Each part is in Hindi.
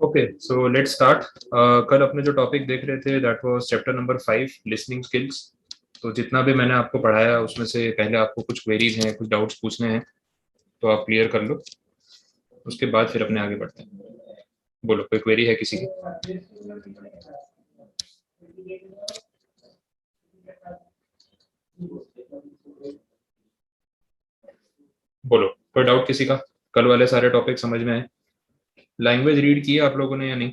Okay so let's start. कल अपने जो टॉपिक देख रहे थे that was chapter number 5 listening skills. तो जितना भी मैंने आपको पढ़ाया उसमें से पहले आपको कुछ क्वेरीज हैं, कुछ डाउट्स पूछने हैं, तो आप क्लियर कर लो। उसके बाद फिर अपने आगे बढ़ते हैं। बोलो, कोई क्वेरी है किसी की? बोलो, कोई डाउट किसी का? कल वाले सारे टॉपिक समझ में आए? लैंग्वेज रीड की है आप लोगों ने या नहीं?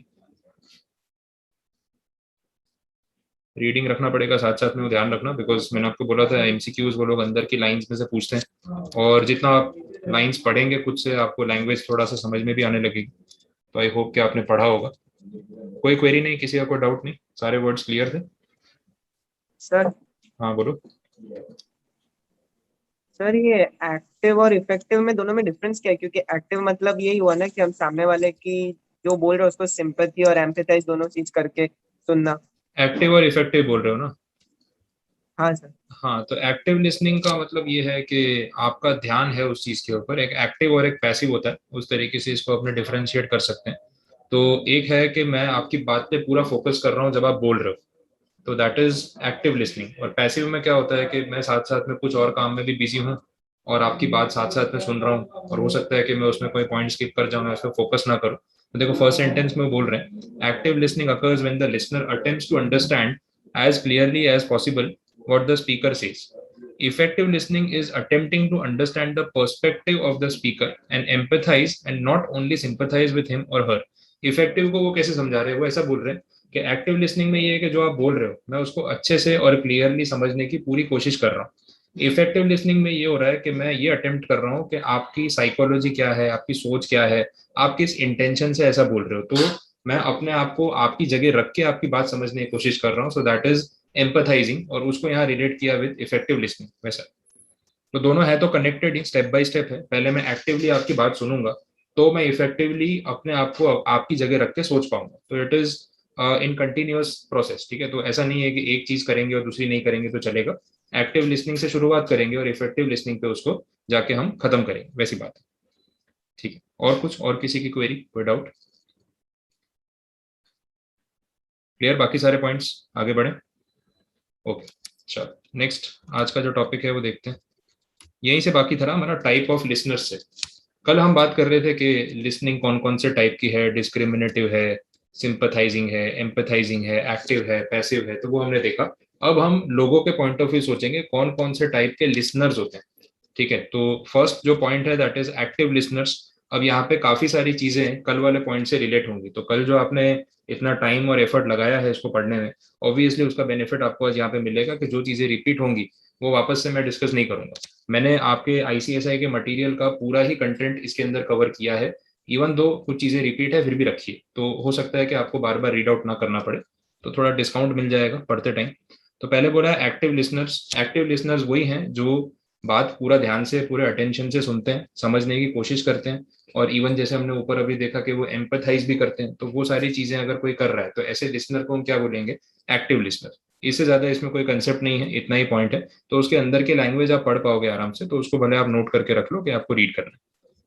रीडिंग रखना पड़ेगा साथ साथ में, वो ध्यान रखना, बिकॉज मैंने आपको बोला था एमसीक्यूज वो लोग अंदर की लाइंस में से पूछते हैं, और जितना आप लाइंस पढ़ेंगे खुद से आपको लैंग्वेज थोड़ा सा समझ में भी आने लगेगी। तो आई होप कि आपने पढ़ा होगा। कोई क्वेरी नहीं, किसी का कोई डाउट नहीं, सारे वर्ड्स क्लियर थे? सर हाँ बोलो। सर ये एक्टिव और इफेक्टिव में दोनों में डिफरेंस क्या है? क्योंकि एक्टिव मतलब यही हुआ ना कि हम सामने वाले की जो बोल रहे हैं उसको सिंपैथी और एम्पैथाइज दोनों चीज करके सुनना। एक्टिव और इफेक्टिव बोल रहे हो ना? हाँ सर। हाँ, तो एक्टिव लिसनिंग का मतलब ये है कि आपका ध्यान है उस चीज के ऊपर। एक एक्टिव और एक पैसिव होता है, उस तरीके से इसको अपने डिफरेंशिएट कर सकते हैं। तो एक है कि मैं आपकी बात पे पूरा फोकस कर रहा हूँ जब आप बोल रहे हो, तो दैट इज एक्टिव लिसनिंग। और पैसिव में क्या होता है कि मैं साथ साथ में कुछ और काम में भी बिजी हूँ और आपकी बात साथ साथ में सुन रहा हूँ, और हो सकता है कि मैं उसमें कोई पॉइंट स्किप कर जाऊँ या उस पर फोकस ना करूँ। तो देखो, फर्स्ट सेंटेंस में बोल रहे हैं active listening occurs when the listener attempts to understand as clearly as possible what the speaker says. Effective listening is attempting to understand the perspective of the speaker and empathize and not only sympathize with him or her. Effective को वो कैसे समझा रहे हैं? वो ऐसा बोल रहे हैं कि एक्टिव लिसनिंग में ये है कि जो आप बोल रहे हो मैं उसको अच्छे से और क्लियरली समझने की पूरी कोशिश कर रहा हूँ। इफेक्टिव लिसनिंग में ये हो रहा है कि मैं ये अटेम्प्ट कर रहा हूँ कि आपकी साइकोलॉजी क्या है, आपकी सोच क्या है, आप किस इंटेंशन से ऐसा बोल रहे हो। तो मैं अपने आप को आपकी जगह रख के आपकी बात समझने की कोशिश कर रहा हूँ। सो दैट इज एम्पथाइजिंग, और उसको यहाँ रिलेट किया विद इफेक्टिव लिसनिंग वैसा। तो दोनों है तो connected he, step by step है। पहले मैं एक्टिवली आपकी बात सुनूंगा तो मैं इफेक्टिवली अपने आप को आपकी जगह रख के सोच पाऊंगा। तो it is in continuous process, ठीक है? तो ऐसा नहीं है कि एक चीज करेंगे और दूसरी नहीं करेंगे तो चलेगा। एक्टिव लिसनिंग से शुरुआत करेंगे और इफेक्टिव लिसनिंग पे उसको जाके हम खत्म करेंगे, वैसी बात है। ठीक है, और कुछ और किसी की क्वेरी, कोई डाउट? क्लियर बाकी सारे पॉइंट्स? आगे बढ़े? ओके, चलो नेक्स्ट। आज का जो टॉपिक है वो देखते हैं। यहीं से बाकी था हमारा टाइप ऑफ लिसनर्स से। कल हम बात कर रहे थे कि लिसनिंग कौन कौन से टाइप की है, डिस्क्रिमिनेटिव है, सिंपथाइजिंग है, एम्पथाइजिंग है, एक्टिव है, पैसिव है, तो वो हमने देखा। अब हम लोगों के पॉइंट ऑफ व्यू सोचेंगे कौन कौन से टाइप के लिसनर्स होते हैं। ठीक है, तो फर्स्ट जो पॉइंट है दैट इज एक्टिव लिसनर्स। अब यहाँ पे काफी सारी चीजें कल वाले पॉइंट से रिलेट होंगी। तो कल जो आपने इतना टाइम और एफर्ट लगाया है इसको पढ़ने में, ऑब्वियसली उसका बेनिफिट आपको आज यहाँ पे मिलेगा कि जो चीजें रिपीट होंगी वो वापस से मैं डिस्कस नहीं करूंगा। मैंने आपके आईसीएसआई के मटेरियल का पूरा ही कंटेंट इसके अंदर कवर किया है। इवन दो कुछ चीजें रिपीट है फिर भी रखिए, तो हो सकता है कि आपको बार बार रीड आउट ना करना पड़े, तो थोड़ा डिस्काउंट मिल जाएगा पढ़ते टाइम। तो पहले बोला एक्टिव लिसनर्स। एक्टिव लिसनर्स वही हैं जो बात पूरा ध्यान से पूरे अटेंशन से सुनते हैं, समझने की कोशिश करते हैं, और इवन जैसे हमने ऊपर अभी देखा कि वो एम्पथाइज भी करते हैं। तो वो सारी चीजें अगर कोई कर रहा है तो ऐसे लिसनर को हम क्या बोलेंगे? Active listener. इससे ज्यादा इसमें कोई कंसेप्ट नहीं है, इतना ही पॉइंट है। तो उसके अंदर की लैंग्वेज आप पढ़ पाओगे आराम से, तो उसको भले आप नोट करके रख लो कि आपको रीड करना है।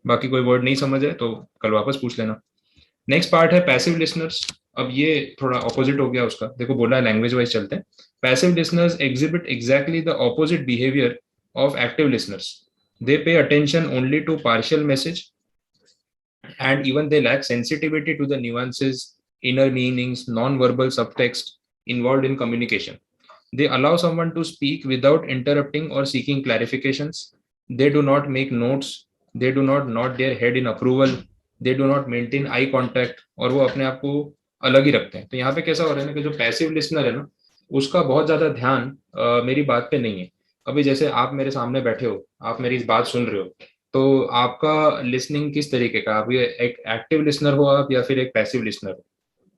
बाकी कोई वर्ड नहीं समझ है तो कल वापस पूछ लेना। नेक्स्ट पार्ट है पैसिव लिसनर्स। अब ये थोड़ा ऑपोजिट हो गया उसका। देखो बोला है लैंग्वेज वाइज चलते हैं। Passive listeners exhibit exactly the opposite behaviour of active listeners. They pay attention only to partial message, and even they lack sensitivity to the nuances, inner meanings, non-verbal subtext involved in communication. They allow someone to speak without interrupting or seeking clarifications. They do not make notes. They do not nod their head in approval. They do not maintain eye contact, और वो अपने आप को अलग ही रखते हैं। तो यहाँ पे कैसा हो रहा है ना कि जो पैसिव लिसनर है ना, उसका बहुत ज्यादा ध्यान मेरी बात पे नहीं है। अभी जैसे आप मेरे सामने बैठे हो, आप मेरी इस बात सुन रहे हो, तो आपका लिसनिंग किस तरीके का? आप ये एक एक्टिव लिसनर हो आप या फिर एक पैसिव लिसनर हो?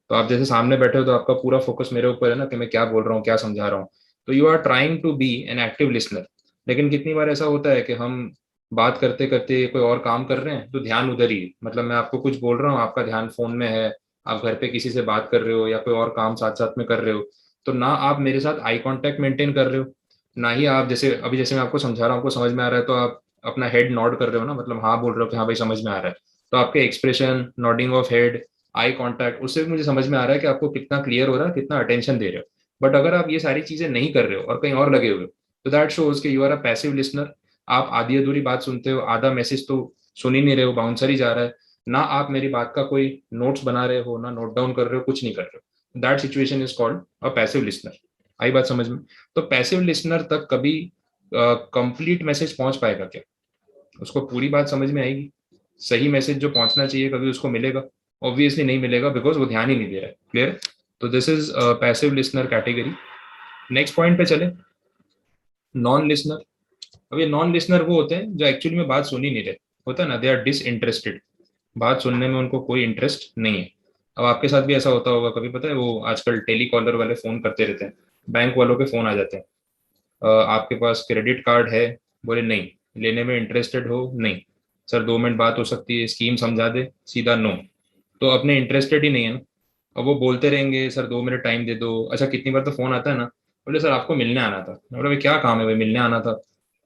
तो आप जैसे सामने बैठे हो तो आपका पूरा फोकस मेरे ऊपर है ना कि मैं क्या बोल रहा हूँ, क्या समझा रहा हूँ। तो you are trying to be an active listener. लेकिन कितनी बार ऐसा होता है कि हम बात करते करते कोई और काम कर रहे हैं तो ध्यान उधर ही है। मतलब मैं आपको कुछ बोल रहा हूँ, आपका ध्यान फोन में है, आप घर पे किसी से बात कर रहे हो या कोई और काम साथ साथ में कर रहे हो। तो ना आप मेरे साथ आई कांटेक्ट मेंटेन कर रहे हो, ना ही आप जैसे अभी जैसे मैं आपको समझा रहा हूँ आपको समझ में आ रहा है तो आप अपना हेड नॉड कर रहे हो ना, मतलब हाँ बोल रहे हो कि हाँ भाई समझ में आ रहा है। तो आपके expression, nodding of head, eye contact, उससे भी मुझे समझ में आ रहा है कि आपको कितना क्लियर हो रहा है, कितना अटेंशन दे रहे हो। बट अगर आप ये सारी चीजें नहीं कर रहे हो और कहीं और लगे हुए हो, तो दैट शोज कि you are a passive listener. आप आधी अधूरी बात सुनते हो, आधा मैसेज तो सुन ही नहीं रहे हो, बाउंसर ही जा रहा है। ना आप मेरी बात का कोई नोट्स बना रहे हो, ना नोट डाउन कर रहे हो, कुछ नहीं कर रहे हो। That situation is called a passive listener. आई बात समझ में? तो पैसिव लिसनर तक कभी कंप्लीट मैसेज पहुंच पाएगा क्या? उसको पूरी बात समझ में आएगी? सही मैसेज जो पहुंचना चाहिए कभी उसको मिलेगा? ऑब्वियसली नहीं मिलेगा, बिकॉज वो ध्यान ही नहीं दे रहा है। क्लियर? तो this is passive listener category. Next point पे चले, नॉन लिसनर। अब ये नॉन लिसनर वो होते हैं जो एक्चुअली में बात सुन ही नहीं रहे। होता है ना, दे आर डिसइंटरेस्टेड। बात सुनने में उनको कोई इंटरेस्ट नहीं है। अब आपके साथ भी ऐसा होता होगा कभी, पता है वो आजकल टेलीकॉलर वाले फोन करते रहते हैं, बैंक वालों के फोन आ जाते हैं। आपके पास क्रेडिट कार्ड है? बोले नहीं। लेने में इंटरेस्टेड हो? नहीं। सर 2 मिनट बात हो सकती है, स्कीम समझा दे? सीधा नो। तो अपने इंटरेस्टेड ही नहीं है ना। अब वो बोलते रहेंगे सर 2 मिनट टाइम दे दो। अच्छा, कितनी बार तो फोन आता है ना, बोले सर आपको मिलने आना था। मैं बोला भाई क्या काम है भाई, मिलने आना था?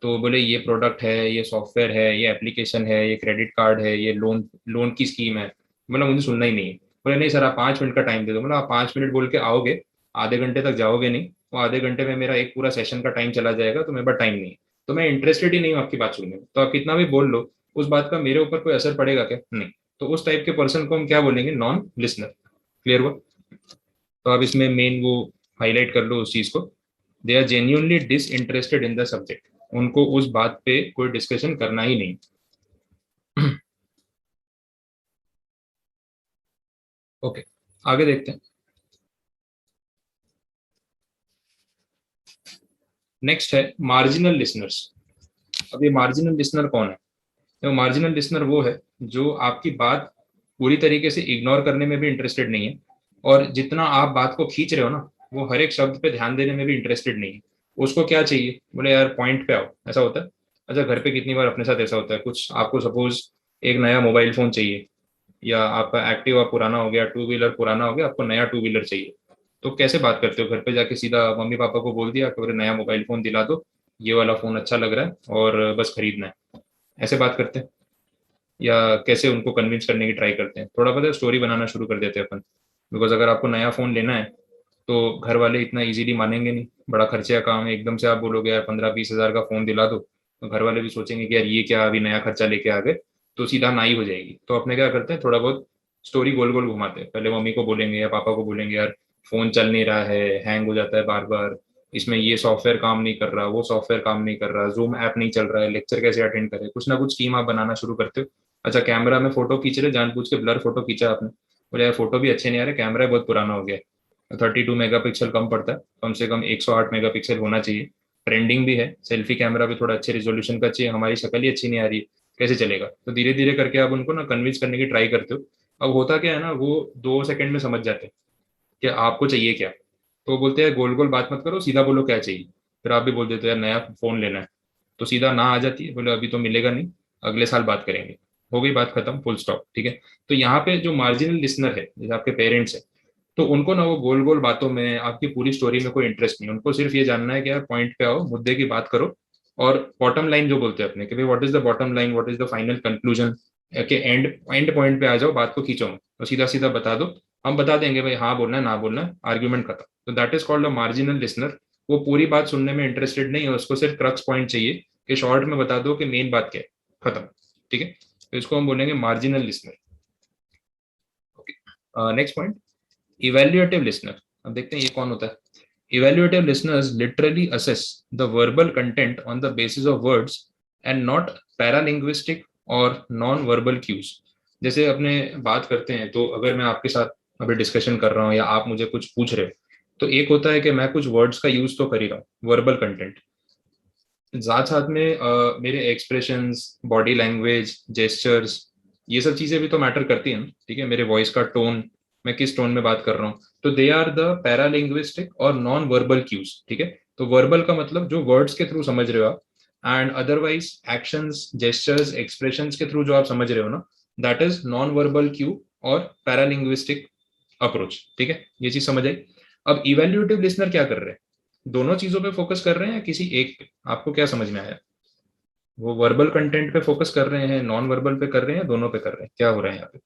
तो बोले ये प्रोडक्ट है, ये सॉफ्टवेयर है, ये एप्लीकेशन है, ये क्रेडिट कार्ड है, ये लोन लोन की स्कीम है। बोला मुझे सुनना ही नहीं है। बोले नहीं सर आप 5 मिनट का टाइम दे दो। बोला आप 5 मिनट बोल के आओगे, आधे घंटे तक जाओगे नहीं। वो आधे घंटे में मेरा एक पूरा सेशन का टाइम चला जाएगा, तो मेरे पास टाइम नहीं है। तो मैं इंटरेस्टेड ही नहीं हूँ आपकी बात सुनने में। तो आप कितना भी बोल लो, उस बात का मेरे ऊपर कोई असर पड़ेगा क्या? नहीं। तो उस टाइप के पर्सन को हम क्या बोलेंगे? Non listener. क्लियर हुआ? तो आप इसमें मेन वो हाईलाइट कर लो उस चीज को। They are genuinely disinterested in the subject. उनको उस बात पे कोई डिस्कशन करना ही नहीं। ओके, आगे देखते हैं। नेक्स्ट है मार्जिनल लिसनर्स। अब ये मार्जिनल लिसनर कौन है? तो मार्जिनल लिसनर वो है जो आपकी बात पूरी तरीके से इग्नोर करने में भी इंटरेस्टेड नहीं है, और जितना आप बात को खींच रहे हो ना, वो हर एक शब्द पे ध्यान देने में भी इंटरेस्टेड नहीं है। उसको क्या चाहिए? बोले यार पॉइंट पे आओ। ऐसा होता है। अच्छा, घर पे कितनी बार अपने साथ ऐसा होता है, कुछ आपको सपोज एक नया मोबाइल फोन चाहिए, या आपका एक्टिवा पुराना हो गया, टू व्हीलर पुराना हो गया, आपको नया टू व्हीलर चाहिए। तो कैसे बात करते हो? घर पे जाके सीधा मम्मी पापा को बोल दिया कि बोले नया मोबाइल फोन दिला दो, ये वाला फोन अच्छा लग रहा है और बस खरीदना है। ऐसे बात करते हैं? या कैसे उनको कन्विंस करने की ट्राई करते हैं? थोड़ा पता है, स्टोरी बनाना शुरू कर देते हैं अपन। बिकॉज अगर आपको नया फोन लेना है, तो घर वाले इतना इजीली मानेंगे नहीं। बड़ा खर्चे का काम है, एकदम से आप बोलोगे यार 15-20 हज़ार का फोन दिला दो, तो घर वाले भी सोचेंगे कि यार ये क्या अभी नया खर्चा लेके आ गए, तो सीधा ना ही हो जाएगी। तो अपने क्या करते हैं, थोड़ा बहुत स्टोरी गोल गोल घुमाते हैं। पहले मम्मी को बोलेंगे या पापा को बोलेंगे यार फोन चल नहीं रहा है, हैंग हो जाता है बार बार, इसमें ये सॉफ्टवेयर काम नहीं कर रहा, वो सॉफ्टवेयर काम नहीं कर रहा, जूम ऐप नहीं चल रहा है, लेक्चर कैसे अटेंड करें, कुछ ना कुछ स्कीम आप बनाना शुरू करते हो। अच्छा, कैमरा में फोटो खींच रहे, जानबूझ के ब्लर फोटो खींचा आपने, बोले यार फोटो भी अच्छे नहीं आ रहे, कैमरा बहुत पुराना हो गया, 32 मेगापिक्सल कम पड़ता है, कम से कम 108 मेगापिक्सल होना चाहिए। ट्रेंडिंग भी है, सेल्फी कैमरा भी थोड़ा अच्छे रिजोल्यूशन का चाहिए, हमारी शक्ल ही अच्छी नहीं आ रही है, कैसे चलेगा? तो धीरे धीरे करके आप उनको ना कन्विंस करने की ट्राई करते हो। अब होता क्या है ना, वो 2 सेकंड में समझ जाते हैं कि आपको चाहिए क्या। तो वो बोलते हैं गोल गोल बात मत करो, सीधा बोलो क्या चाहिए। फिर आप भी बोल देते हो यार नया फोन लेना है, तो सीधा ना आ जाती है, बोले अभी तो मिलेगा नहीं, अगले साल बात करेंगे। हो गई बात खत्म, फुल स्टॉप। ठीक है? तो यहाँ पे जो मार्जिनल लिसनर है, जैसे आपके पेरेंट्स है, तो उनको ना वो गोल गोल बातों में, आपकी पूरी स्टोरी में कोई इंटरेस्ट नहीं। उनको सिर्फ ये जानना है कि यार पॉइंट पे आओ, मुद्दे की बात करो, और बॉटम लाइन जो बोलते हैं अपने कि भाई what is the bottom line, what is the final conclusion, के एंड एंड पॉइंट पे आ जाओ, बात को खींचो मत, तो सीधा सीधा बता दो। हम बता देंगे भाई हाँ बोलना है ना बोलना है, आर्ग्यूमेंट खत्म। तो that is called a marginal listener. वो पूरी बात सुनने में इंटरेस्टेड नहीं है, उसको सिर्फ क्रक्स पॉइंट चाहिए कि शॉर्ट में बता दो कि मेन बात क्या है, खत्म। ठीक है? तो इसको हम बोलेंगे marginal listener. Okay, next point, evaluative listener. अब देखते हैं ये कौन होता है। Evaluative listeners literally assess the verbal content on the basis of words and not paralinguistic और नॉन वर्बल क्यूज। जैसे अपने बात करते हैं, तो अगर मैं आपके साथ अभी डिस्कशन कर रहा हूँ या आप मुझे कुछ पूछ रहे हो, तो एक होता है कि मैं कुछ वर्ड्स का यूज तो कर ही रहा हूँ, वर्बल कंटेंट, साथ साथ में मेरे एक्सप्रेशंस, बॉडी लैंग्वेज, जेस्चर्स, ये सब चीजें भी तो मैटर करती हैं ना। ठीक है? मेरे वॉइस का टोन, मैं किस टोन में बात कर रहा हूँ, तो दे आर द पैरालिंग्विस्टिक और नॉन वर्बल क्यूज। ठीक है? तो वर्बल का मतलब जो वर्ड्स के थ्रू समझ रहे हो आप, and otherwise actions, gestures, expressions के थ्रू जो आप समझ रहे हो ना, that is non verbal cue और पैरालिंग्विस्टिक अप्रोच। ठीक है? ये चीज समझ आई। अब इवेल्युएटिव लिसनर क्या कर रहे हैं? दोनों चीजों पे फोकस कर रहे हैं या किसी एक पे? आपको क्या समझ में आया? वो वर्बल कंटेंट पे फोकस कर रहे हैं, नॉन वर्बल पे कर रहे हैं, दोनों पे कर रहे हैं, क्या हो रहा है यहाँ पे?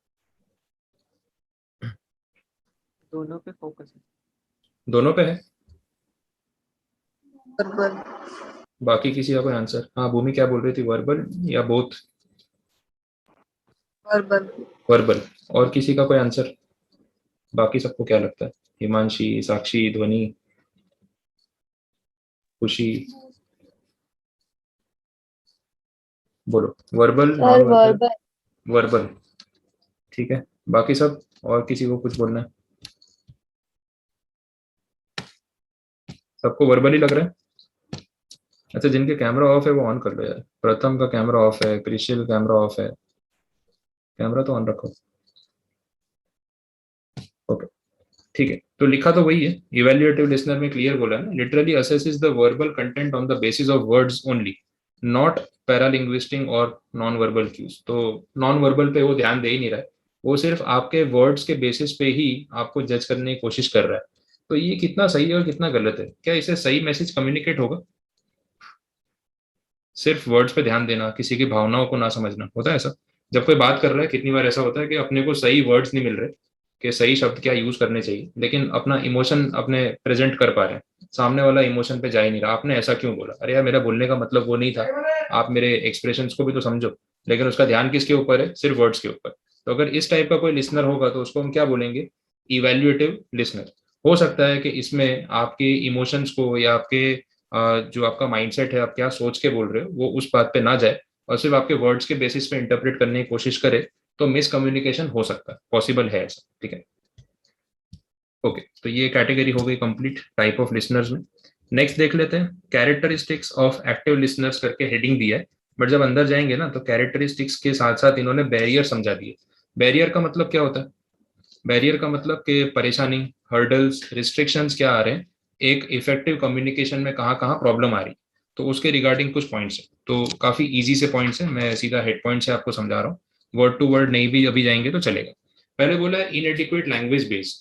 दोनों पे फोकस है। दोनों पे है। वर्बल। बाकी किसी का कोई आंसर? हाँ भूमि क्या बोल रही थी, वर्बल या बोथ? वर्बल। वर्बल। और किसी का कोई आंसर? बाकी सबको क्या लगता है? हिमांशी, साक्षी, ध्वनि, खुशी, बोलो verbal non sir verbal? Verbal. Verbal, ठीक है। बाकी सब, और किसी को कुछ बोलना है? सबको वर्बल ही लग रहा है? अच्छा, जिनके कैमरा ऑफ है वो ऑन कर लो यार। प्रथम का कैमरा ऑफ है, कृषिल कैमरा ऑफ है, कैमरा तो ऑन रखो। ओके, ठीक है। तो लिखा तो वही है, इवेल्युएटिव लिसनर में क्लियर बोला है ना, literally assesses the verbal content on the basis of words only, not paralinguistic और नॉन वर्बल क्यूज। तो नॉन वर्बल पे वो ध्यान दे ही नहीं रहा है, वो सिर्फ आपके वर्ड्स के बेसिस पे ही आपको जज करने की कोशिश कर रहा है। तो ये कितना सही है और कितना गलत है? क्या इससे सही मैसेज कम्युनिकेट होगा? सिर्फ वर्ड्स पे ध्यान देना, किसी की भावनाओं को ना समझना, होता है ऐसा? जब कोई बात कर रहा है, कितनी बार ऐसा होता है कि अपने को सही वर्ड्स नहीं मिल रहे कि सही शब्द क्या यूज करने चाहिए, लेकिन अपना इमोशन अपने प्रेजेंट कर पा रहे हैं, सामने वाला इमोशन पे जा ही नहीं रहा। आपने ऐसा क्यों बोला? अरे यार, मेरा बोलने का मतलब वो नहीं था, आप मेरे एक्सप्रेशंस को भी तो समझो। लेकिन उसका ध्यान किसके ऊपर है? सिर्फ वर्ड्स के ऊपर। तो अगर इस टाइप का कोई लिसनर होगा तो उसको हम क्या बोलेंगे? Evaluative listener. हो सकता है कि इसमें आपके इमोशंस को या आपके जो आपका माइंडसेट है, आप क्या सोच के बोल रहे हो, वो उस बात पे ना जाए और सिर्फ आपके वर्ड्स के बेसिस पे इंटरप्रेट करने की कोशिश करे, तो मिसकम्युनिकेशन हो सकता है, पॉसिबल है ऐसा, ठीक है। ओके, तो ये कैटेगरी हो गई कंप्लीट टाइप ऑफ लिसनर्स में। नेक्स्ट देख लेते हैं, कैरेक्टरिस्टिक्स ऑफ एक्टिव लिसनर्स करके हेडिंग दिया है, बट जब अंदर जाएंगे ना तो कैरेक्टरिस्टिक्स के साथ साथ इन्होंने बैरियर समझा दिए। बैरियर का मतलब क्या होता है? बैरियर का मतलब कि परेशानी, हर्डल्स, रिस्ट्रिक्शंस क्या आ रहे हैं, एक इफेक्टिव कम्युनिकेशन में कहाँ कहाँ प्रॉब्लम आ रही, तो उसके रिगार्डिंग कुछ पॉइंट्स है। तो काफी इजी से पॉइंट्स है, मैं सीधा हेड पॉइंट से आपको समझा रहा हूँ, वर्ड टू वर्ड नहीं भी अभी जाएंगे तो चलेगा। पहले बोला है इनएडिक्वेट लैंग्वेज बेस।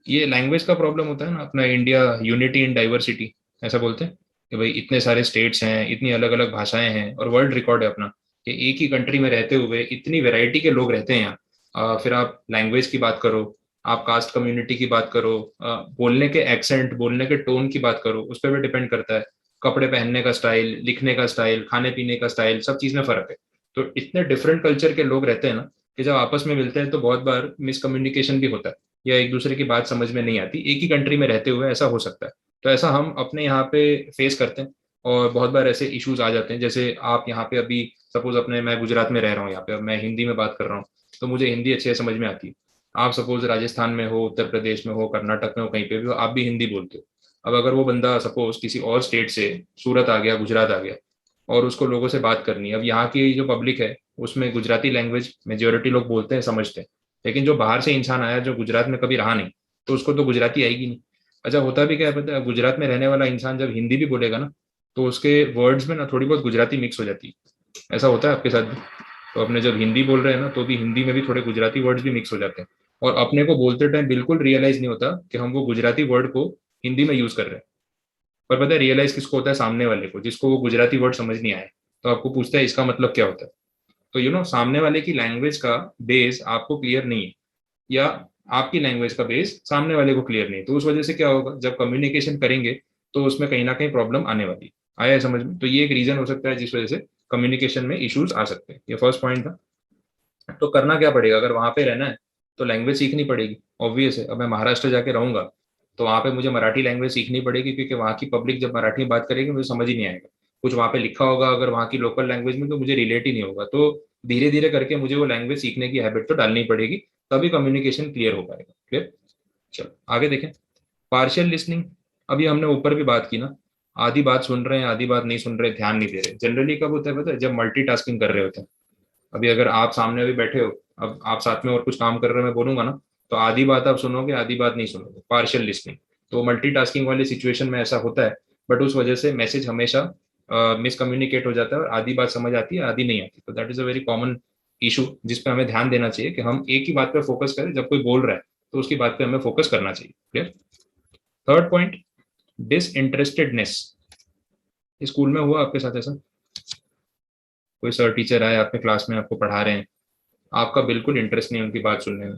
ये लैंग्वेज का प्रॉब्लम होता है ना, अपना इंडिया यूनिटी इन डाइवर्सिटी ऐसा बोलते हैं कि भाई इतने सारे स्टेट्स हैं, इतनी अलग अलग भाषाएं हैं, और वर्ल्ड रिकॉर्ड है अपना कि एक ही कंट्री में रहते हुए इतनी वेराइटी के लोग रहते हैं यहाँ। फिर आप लैंग्वेज की बात करो, आप कास्ट कम्युनिटी की बात करो, बोलने के एक्सेंट, बोलने के टोन की बात करो, उस पर भी डिपेंड करता है। कपड़े पहनने का स्टाइल, लिखने का स्टाइल, खाने पीने का स्टाइल, सब चीज में फर्क है। तो इतने डिफरेंट कल्चर के लोग रहते हैं ना कि जब आपस में मिलते हैं तो बहुत बार मिसकम्युनिकेशन भी होता है, या एक दूसरे की बात समझ में नहीं आती, एक ही कंट्री में रहते हुए ऐसा हो सकता है। तो ऐसा हम अपने यहाँ पे फेस करते हैं, और बहुत बार ऐसे इश्यूज आ जाते हैं। जैसे आप यहाँ पे अभी सपोज अपने, मैं गुजरात में रह रहा हूँ, यहाँ पे अब मैं हिंदी में बात कर रहा हूँ, तो मुझे हिंदी अच्छे से समझ में आती है। आप सपोज राजस्थान में हो, उत्तर प्रदेश में हो, कर्नाटक में हो, कहीं पे भी हो, आप भी हिंदी बोलते हो। अब अगर वो बंदा सपोज किसी और स्टेट से सूरत आ गया, गुजरात आ गया, और उसको लोगों से बात करनी है, अब यहाँ की जो पब्लिक है उसमें गुजराती लैंग्वेज मेजोरिटी लोग बोलते हैं, समझते हैं। लेकिन जो बाहर से इंसान आया, जो गुजरात में कभी रहा नहीं, तो उसको तो गुजराती आएगी नहीं। अच्छा, होता भी क्या है पता है, गुजरात में रहने वाला इंसान जब हिंदी भी बोलेगा ना, तो उसके वर्ड्स में ना थोड़ी बहुत गुजराती मिक्स हो जाती है। ऐसा होता है आपके साथ भी? तो अपने जब हिंदी बोल रहे हैं ना, तो भी हिंदी में भी थोड़े गुजराती वर्ड्स भी मिक्स हो जाते हैं, और अपने को बोलते टाइम बिल्कुल रियलाइज नहीं होता कि हम वो गुजराती वर्ड को हिंदी में यूज कर रहे हैं। पर पता है रियलाइज किसको होता है? सामने वाले को, जिसको वो गुजराती वर्ड समझ नहीं आए, तो आपको पूछता है इसका मतलब क्या होता है। तो सामने वाले की लैंग्वेज का बेस आपको क्लियर नहीं है, या आपकी लैंग्वेज का बेस सामने वाले को क्लियर नहीं है, तो उस वजह से क्या होगा, जब कम्युनिकेशन करेंगे तो उसमें कहीं ना कहीं प्रॉब्लम आने वाली है। आया है समझ में? तो ये एक रीजन हो सकता है जिस वजह से कम्युनिकेशन में इश्यूज आ सकते हैं। ये फर्स्ट पॉइंट था। तो करना क्या पड़ेगा? अगर वहां पे रहना है तो लैंग्वेज सीखनी पड़ेगी, ऑब्वियस है। अब मैं महाराष्ट्र जाके रहूंगा तो वहां पे मुझे मराठी लैंग्वेज सीखनी पड़ेगी, क्योंकि वहाँ की पब्लिक जब मराठी में बात करेगी मुझे समझ ही नहीं आएगा। कुछ वहां पे लिखा होगा अगर वहाँ की लोकल लैंग्वेज में, तो मुझे रिलेट ही नहीं होगा। तो धीरे धीरे करके मुझे वो लैंग्वेज सीखने की हैबिट तो डालनी पड़ेगी, तभी कम्युनिकेशन क्लियर हो पाएगा। क्लियर? चलो आगे देखें, पार्शियल लिसनिंग। अभी हमने ऊपर भी बात की ना, आधी बात सुन रहे हैं, आधी बात नहीं सुन रहे, ध्यान नहीं दे रहे। जनरली कब होता है पता है? जब मल्टीटास्किंग कर रहे होते हैं। अभी अगर आप सामने अभी बैठे हो, अब आप साथ में और कुछ काम कर रहे हो, मैं बोलूंगा ना, तो आधी बात आप सुनोगे, आधी बात नहीं सुनोगे, पार्शियल लिसनिंग। तो मल्टीटास्किंग वाली सिचुएशन में ऐसा होता है, बट उस वजह से मैसेज हमेशा मिसकम्युनिकेट हो जाता है, और आधी बात समझ आती है, आधी नहीं आती। तो that is a very common issue जिस पे हमें ध्यान देना चाहिए कि हम एक ही बात पे फोकस करें। जब कोई बोल रहा है तो उसकी बात पे हमें फोकस करना चाहिए। Clear? Third point, disinterestedness. School में हुआ आपके साथ ऐसा? कोई सर टीचर आए आपके क्लास में, आपको पढ़ा रहे हैं, आपका बिल्कुल इंटरेस्ट नहीं है उनकी बात सुनने में,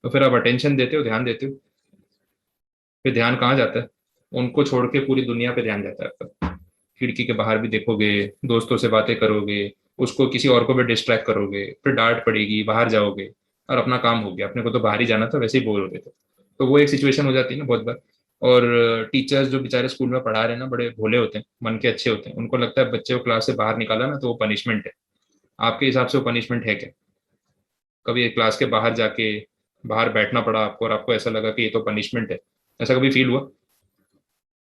तो फिर आप अटेंशन देते हो, ध्यान देते हो? फिर ध्यान कहाँ जाता है? उनको छोड़ के पूरी दुनिया पे ध्यान जाता है आपका। खिड़की के बाहर भी देखोगे, दोस्तों से बातें करोगे, उसको किसी और को भी डिस्ट्रैक्ट करोगे, फिर डांट पड़ेगी, बाहर जाओगे और अपना काम हो गया, अपने को तो बाहर ही जाना था, वैसे ही बोर हो रहे थे। तो वो एक सिचुएशन हो जाती है ना बहुत बार। और टीचर्स जो बेचारे स्कूल में पढ़ा रहे हैं ना, बड़े भोले होते हैं, मन के अच्छे होते हैं, उनको लगता है बच्चे को क्लास से बाहर निकाला ना तो वो पनिशमेंट है। आपके हिसाब से वो पनिशमेंट है क्या? कभी क्लास के बाहर जाके बाहर बैठना पड़ा आपको और आपको ऐसा लगा कि ये तो पनिशमेंट है? ऐसा कभी फील हुआ?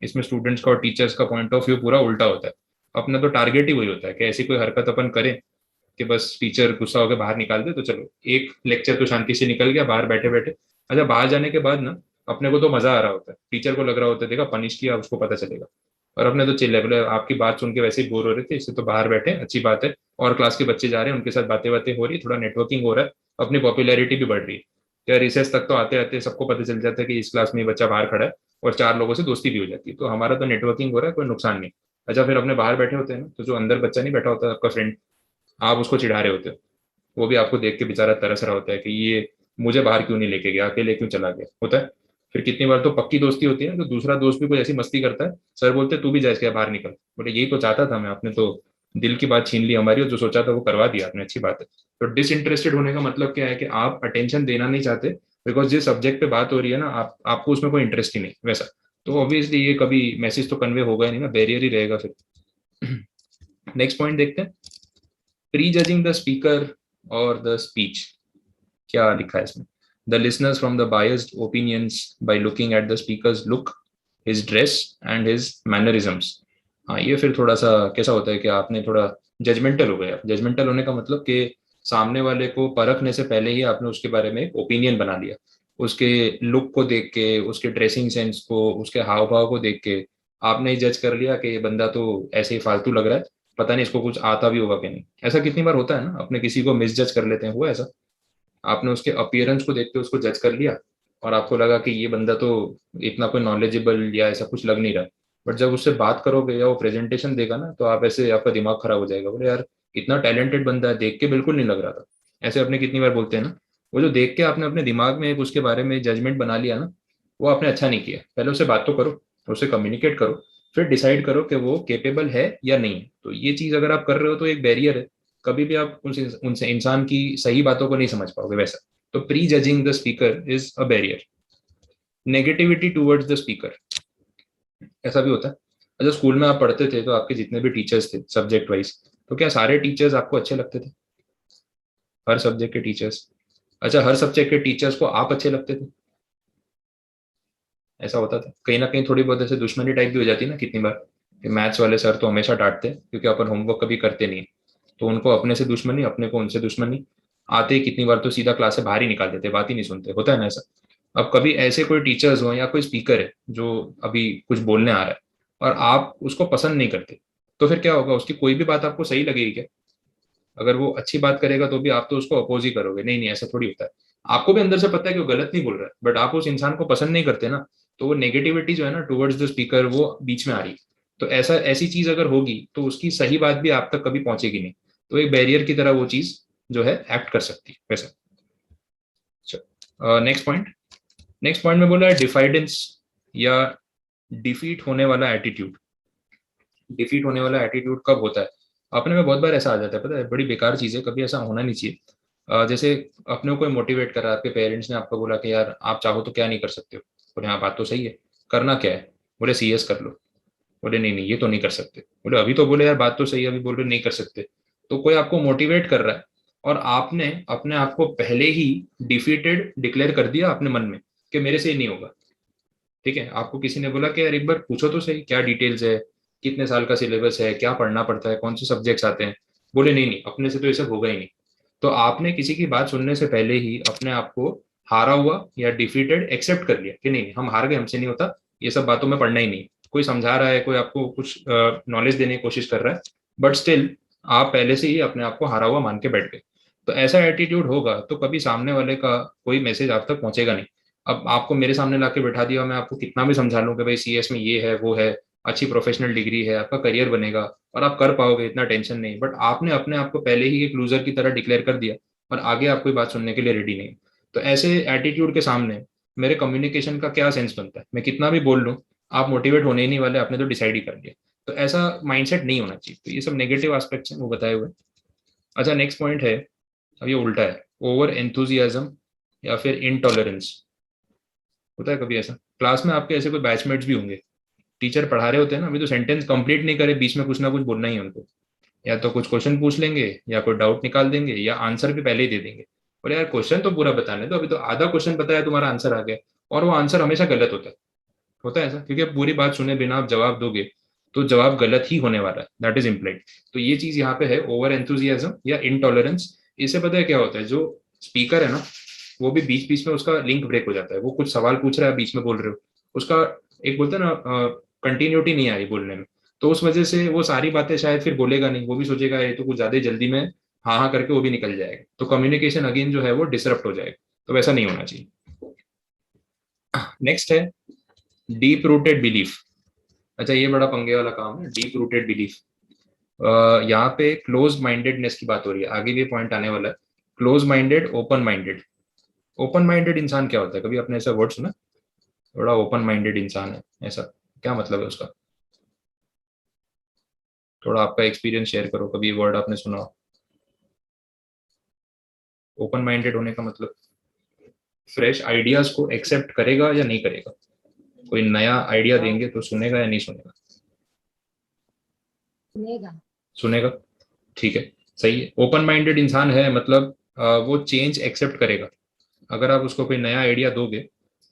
इसमें स्टूडेंट्स का और टीचर्स का पॉइंट ऑफ व्यू पूरा उल्टा होता है। अपना तो टारगेट ही वही होता है कि ऐसी कोई हरकत अपन करें कि बस टीचर गुस्सा होकर बाहर निकाल दे, तो चलो एक लेक्चर तो शांति से निकल गया बाहर बैठे बैठे। अच्छा, बाहर जाने के बाद ना अपने को तो मजा आ रहा होता है, टीचर को लग रहा होता है देखा पनिश किया उसको पता चलेगा, और अपने तो चिल्ला बोले आपकी बात सुन के वैसे ही बोर हो रहे थे, इससे तो बाहर बैठे अच्छी बात है, और क्लास के बच्चे जा रहे हैं उनके साथ बातें बातें हो रही है, थोड़ा नेटवर्किंग हो रहा है, अपनी पॉपुलैरिटी भी बढ़ रही है। क्या रिसेस तक तो आते आते सबको पता चल जाता है कि इस क्लास में ये बच्चा बाहर खड़ा है, और चार लोगों से दोस्ती भी हो जाती है, तो हमारा तो नेटवर्किंग हो रहा है, कोई नुकसान नहीं। अच्छा, फिर अपने बाहर बैठे होते हैं ना, तो जो अंदर बच्चा नहीं बैठा होता आपका फ्रेंड, आप उसको चिढ़ा रहे होते हो, वो भी आपको देख के बेचारा तरस रहा होता है कि ये मुझे बाहर क्यों नहीं लेके गया, अकेले क्यों चला गया होता है। फिर कितनी बार तो पक्की दोस्ती होती है ना, तो दूसरा दोस्त भी कोई ऐसी मस्ती करता है, सर बोलते हैं, तू भी जाए बाहर निकल, बोले यही तो चाहता था मैं, आपने तो दिल की बात छीन ली हमारी, और जो सोचा था वो करवा दिया आपने, अच्छी बात है। तो डिसइंटरेस्टेड होने का मतलब क्या है कि आप अटेंशन देना नहीं चाहते, बिकॉज जिस सब्जेक्ट पे बात हो रही है ना, आपको उसमें कोई इंटरेस्ट ही नहीं वैसा। तो ऑब्वियसली ये कभी मैसेज तो कन्वे होगा ही नहीं ना, बैरियर ही रहेगा फिर। नेक्स्ट पॉइंट देखते हैं, प्री जजिंग द स्पीकर और द स्पीच। क्या लिखा है इसमें? The listeners from the biased opinions by looking at the speakers look, his dress and his mannerisms. हाँ, ये फिर थोड़ा सा कैसा होता है कि आपने थोड़ा जजमेंटल हो गया। जजमेंटल होने का मतलब कि सामने वाले को परखने से पहले ही आपने उसके बारे में एक ओपिनियन बना लिया, उसके लुक को देख के, उसके ड्रेसिंग सेंस को, उसके हाव भाव को देख के आपने जज कर लिया कि ये बंदा तो ऐसे ही फालतू लग रहा है, पता नहीं इसको कुछ आता भी होगा कि नहीं। ऐसा कितनी बार होता है ना, अपने किसी को मिसजज कर लेते हैं, हुआ ऐसा? आपने उसके अपीयरेंस को देख के उसको जज कर लिया, और आपको लगा कि ये बंदा तो इतना कोई नॉलेजेबल या ऐसा कुछ लग नहीं रहा, बट जब उससे बात करोगे या वो प्रेजेंटेशन देगा ना, तो आप ऐसे, आपका दिमाग खराब हो जाएगा, बोले यार इतना टैलेंटेड बंदा है, देख के बिल्कुल नहीं लग रहा था। ऐसे अपने कितनी बार बोलते हैं ना, वो जो देख के आपने अपने दिमाग में एक उसके बारे में जजमेंट बना लिया ना, वो आपने अच्छा नहीं किया। पहले उससे बात तो करो, उससे कम्युनिकेट करो, फिर डिसाइड करो कि वो केपेबल है या नहीं है। तो ये चीज अगर आप कर रहे हो तो एक बैरियर है, कभी भी आप उनसे इंसान की सही बातों को नहीं समझ पाओगे वैसा। तो pre judging the speaker is a barrier. Negativity towards the speaker, ऐसा भी होता है। अच्छा, स्कूल में आप पढ़ते थे तो आपके जितने भी टीचर्स थे सब्जेक्ट वाइज, तो क्या सारे टीचर्स आपको अच्छे लगते थे? हर सब्जेक्ट के टीचर्स? अच्छा, हर सब्जेक्ट के टीचर्स को आप अच्छे लगते थे? ऐसा होता था कहीं ना कहीं, थोड़ी बहुत ऐसे दुश्मनी टाइप भी हो जाती है ना कितनी बार, कि मैथ्स वाले सर तो हमेशा डांटते हैं क्योंकि अपन होमवर्क कभी करते नहीं है, तो उनको अपने से दुश्मनी, अपने को उनसे दुश्मनी। आते ही कितनी बार तो सीधा क्लास से बाहर ही निकाल देते, बात ही नहीं सुनते, होता है ना ऐसा? अब कभी ऐसे कोई टीचर्स हो या कोई स्पीकर है जो अभी कुछ बोलने आ रहा है और आप उसको पसंद नहीं करते, तो फिर क्या होगा? उसकी कोई भी बात आपको सही लगेगी क्या? अगर वो अच्छी बात करेगा तो भी आप तो उसको अपोज ही करोगे, नहीं नहीं ऐसा थोड़ी होता है। आपको भी अंदर से पता है कि वो गलत नहीं बोल रहा है, बट आप उस इंसान को पसंद नहीं करते ना, तो वो नेगेटिविटी जो है ना टुवर्ड्स द स्पीकर, वो बीच में आ रही है। तो ऐसा, ऐसी चीज अगर होगी तो उसकी सही बात भी आप तक कभी पहुंचेगी नहीं, तो एक बैरियर की तरह वो चीज जो है एक्ट कर सकती है वैसा। नेक्स्ट पॉइंट, नेक्स्ट पॉइंट में बोला है डिफाइडेंस या डिफीट होने वाला एटीट्यूड। डिफीट होने वाला एटीट्यूड कब होता है? अपने में बहुत बार ऐसा आ जाता है, पता है, बड़ी बेकार चीज है, कभी ऐसा होना नहीं चाहिए। जैसे अपने को कोई मोटिवेट कर रहा है, आपके पेरेंट्स ने आपको बोला कि यार आप चाहो तो क्या नहीं कर सकते हो, बोले हाँ बात तो सही है, करना क्या है? बोले सीएस कर लो। बोले नहीं नहीं ये तो नहीं कर सकते। बोले अभी तो बोले यार बात तो सही है, अभी बोल रहे नहीं कर सकते। तो कोई आपको मोटिवेट कर रहा है और आपने अपने आप को पहले ही डिफीटेड डिक्लेयर कर दिया अपने मन में कि मेरे से ही नहीं होगा। ठीक है, आपको किसी ने बोला कि यार एक बार पूछो तो सही क्या डिटेल्स है, कितने साल का सिलेबस है, क्या पढ़ना पड़ता है, कौन से सब्जेक्ट्स आते हैं। बोले नहीं नहीं अपने से तो ये सब होगा ही नहीं। तो आपने किसी की बात सुनने से पहले ही अपने आप को हारा हुआ या डिफीटेड एक्सेप्ट कर लिया कि नहीं हम हार गए, हमसे नहीं होता, ये सब बातों में पढ़ना ही नहीं। कोई समझा रहा है, कोई आपको कुछ नॉलेज देने की कोशिश कर रहा है, बट स्टिल आप पहले से ही अपने आप को हारा हुआ मान के बैठ गए। तो ऐसा एटीट्यूड होगा तो कभी सामने वाले का कोई मैसेज आप तक पहुंचेगा नहीं। अब आपको मेरे सामने लाके बैठा दिया, मैं आपको कितना भी समझा लूं कि भाई सीएस में ये है वो है, अच्छी प्रोफेशनल डिग्री है, आपका करियर बनेगा और आप कर पाओगे, इतना टेंशन नहीं, बट आपने अपने आप को पहले ही एक लूजर की तरह डिक्लेयर कर दिया और आगे आप कोई बात सुनने के लिए रेडी नहीं। तो ऐसे एटीट्यूड के सामने मेरे कम्युनिकेशन का क्या सेंस बनता है, मैं कितना भी बोल लूँ आप मोटिवेट होने ही नहीं वाले, आपने तो डिसाइड ही कर लिया। तो ऐसा माइंडसेट नहीं होना चाहिए। तो ये सब नेगेटिव एस्पेक्ट्स हैं वो बताए हुए। अच्छा, नेक्स्ट पॉइंट है, अब ये उल्टा है, ओवर एंथुजियाज्म या फिर इनटॉलरेंस। होता है कभी ऐसा क्लास में आपके ऐसे कोई बैचमेट्स भी होंगे, टीचर पढ़ा रहे होते हैं ना, अभी तो सेंटेंस कंप्लीट नहीं करे, बीच में कुछ ना कुछ बोलना ही है उनको, या तो कुछ क्वेश्चन पूछ लेंगे या कोई डाउट निकाल देंगे या आंसर भी पहले ही दे देंगे। और यार क्वेश्चन तो पूरा बताने दो, अभी तो आधा क्वेश्चन बताया तुम्हारा आंसर आ गया, और वो आंसर हमेशा गलत होता है। होता है ऐसा, क्योंकि अब पूरी बात सुने बिना आप जवाब दोगे तो जवाब गलत ही होने वाला है, दैट इज इम्प्लाइड। तो ये चीज यहाँ पे है, ओवर एंथुजियाज्म या इनटॉलरेंस। इससे पता है क्या होता है, जो स्पीकर है ना वो भी बीच बीच में उसका लिंक ब्रेक हो जाता है, वो कुछ सवाल पूछ रहा है बीच में बोल रहे हो, उसका एक बोलते हैं ना कंटिन्यूटी नहीं आ रही बोलने में, तो उस वजह से वो सारी बातें शायद फिर बोलेगा नहीं, वो भी सोचेगा ये तो कुछ ज्यादा ही जल्दी में हाँ हाँ करके वो भी निकल जाएगा, तो कम्युनिकेशन अगेन जो है वो डिसरप्ट हो जाएगा। तो वैसा नहीं होना चाहिए। नेक्स्ट है डीप रूटेड बिलीफ। अच्छा, ये बड़ा पंगे वाला काम है, डीप रूटेड बिलीफ। यहाँ पे क्लोज माइंडेडनेस की बात हो रही है, आगे भी पॉइंट आने वाला है। Close minded, open minded. Open minded इंसान क्या होता है, कभी आपने ऐसा वर्ड सुना? बड़ा ओपन माइंडेड इंसान है, ऐसा क्या मतलब है उसका? थोड़ा आपका एक्सपीरियंस शेयर करो, कभी वर्ड आपने सुना हो? ओपन माइंडेड होने का मतलब फ्रेश आइडियाज को एक्सेप्ट करेगा या नहीं करेगा, कोई नया आइडिया देंगे तो सुनेगा या नहीं सुनेगा? सुनेगा। सुनेगा, ठीक है, सही है। ओपन माइंडेड इंसान है मतलब वो चेंज एक्सेप्ट करेगा। अगर आप उसको कोई नया आइडिया दोगे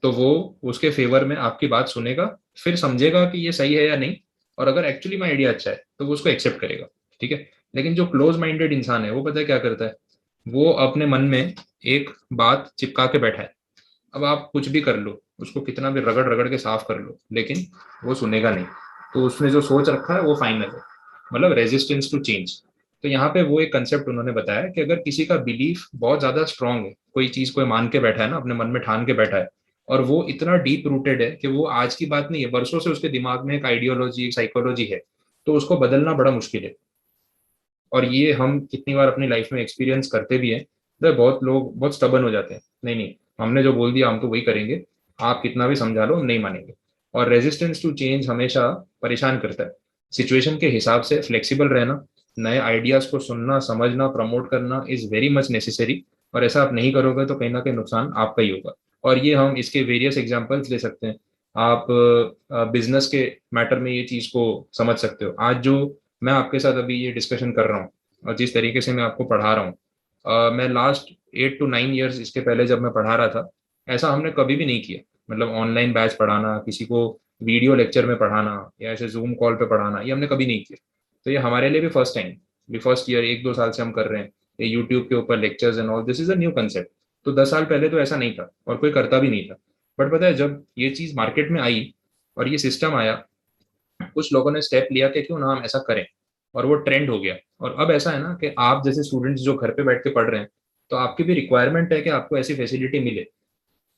तो वो उसके फेवर में आपकी बात सुनेगा, फिर समझेगा कि ये सही है या नहीं, और अगर एक्चुअली में आइडिया अच्छा है तो वो उसको एक्सेप्ट करेगा। ठीक है। लेकिन जो क्लोज माइंडेड इंसान है वो पता है क्या करता है, वो अपने मन में एक बात चिपका के बैठा है। अब आप कुछ भी कर लो, उसको कितना भी रगड़ रगड़ के साफ कर लो, लेकिन वो सुनेगा नहीं। तो उसने जो सोच रखा है वो फाइनल है, मतलब रेजिस्टेंस टू चेंज। तो यहाँ पे वो एक कंसेप्ट उन्होंने बताया कि अगर किसी का बिलीफ बहुत ज्यादा स्ट्रांग है, कोई चीज कोई मान के बैठा है ना, अपने मन में ठान के बैठा है, और वो इतना डीप रूटेड है कि वो आज की बात नहीं है, वर्षों से उसके दिमाग में एक आइडियोलॉजी, एक साइकोलॉजी है, तो उसको बदलना बड़ा मुश्किल है। और ये हम कितनी बार अपनी लाइफ में एक्सपीरियंस करते भी हैं, तो बहुत लोग बहुत स्टबन हो जाते हैं, नहीं नहीं हमने जो बोल दिया हम तो वही करेंगे, आप कितना भी समझा लो हम नहीं मानेंगे। और रेजिस्टेंस टू चेंज हमेशा परेशान करता है। सिचुएशन के हिसाब से फ्लेक्सिबल रहना, नए आइडियाज को सुनना, समझना, प्रमोट करना इज वेरी मच नेसेसरी। और ऐसा आप नहीं करोगे तो कहीं ना कहीं नुकसान आपका ही होगा। और ये हम इसके वेरियस एग्जाम्पल्स ले सकते हैं। आप बिजनेस के मैटर में ये चीज को समझ सकते हो। आज जो मैं आपके साथ अभी ये डिस्कशन कर रहा हूँ और जिस तरीके से मैं आपको पढ़ा रहा हूँ, मैं लास्ट 8 to 9 years इसके पहले जब मैं पढ़ा रहा था, ऐसा हमने कभी भी नहीं किया। मतलब ऑनलाइन बैच पढ़ाना, किसी को वीडियो लेक्चर में पढ़ाना या ऐसे जूम कॉल पे पढ़ाना, ये हमने कभी नहीं किया। तो ये हमारे लिए भी फर्स्ट टाइम, भी फर्स्ट ईयर 1-2 साल से हम कर रहे हैं ये यूट्यूब के ऊपर lectures and all, this is a new concept. तो 10 साल पहले तो ऐसा नहीं था और कोई करता भी नहीं था। बट पता है जब ये चीज मार्केट में आई और ये सिस्टम आया, कुछ लोगों ने स्टेप लिया कि क्यों ना हम ऐसा करें, और वो ट्रेंड हो गया। और अब ऐसा है ना कि आप जैसे स्टूडेंट्स जो घर पे बैठ के पढ़ रहे हैं, तो आपकी भी रिक्वायरमेंट है कि आपको ऐसी फैसिलिटी मिले।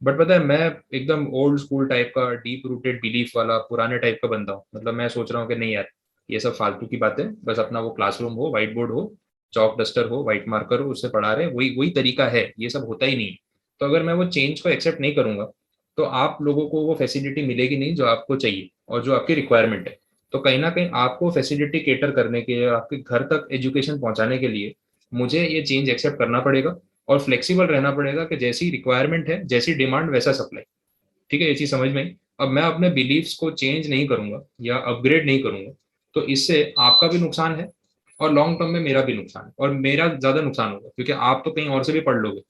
बट पता है मैं एकदम ओल्ड स्कूल टाइप का, डीप रूटेड बिलीफ वाला, पुराने टाइप का बंदा हूँ। मतलब मैं सोच रहा हूँ कि नहीं यार, ये सब फालतू की बातें, बस अपना वो क्लासरूम हो, व्हाइट बोर्ड हो, चौक डस्टर हो, व्हाइट मार्कर हो, उससे पढ़ा रहे, वही वही तरीका है, ये सब होता ही नहीं। तो अगर मैं वो चेंज को एक्सेप्ट नहीं करूंगा तो आप लोगों को वो फैसिलिटी मिलेगी नहीं जो आपको चाहिए और जो आपकी रिक्वायरमेंट है। तो कहीं ना कहीं आपको फैसिलिटी केटर करने के लिए, आपके घर तक एजुकेशन पहुंचाने के लिए मुझे ये चेंज एक्सेप्ट करना पड़ेगा और फ्लेक्सिबल रहना पड़ेगा कि जैसी रिक्वायरमेंट है, जैसी डिमांड वैसा सप्लाई। ठीक है, ये चीज समझ में आई। अब मैं अपने बिलीफ्स को चेंज नहीं करूंगा या अपग्रेड नहीं करूंगा, तो इससे आपका भी नुकसान है और लॉन्ग टर्म में मेरा भी नुकसान है, और मेरा ज्यादा नुकसान होगा क्योंकि आप तो कहीं और से भी पढ़ लोगे,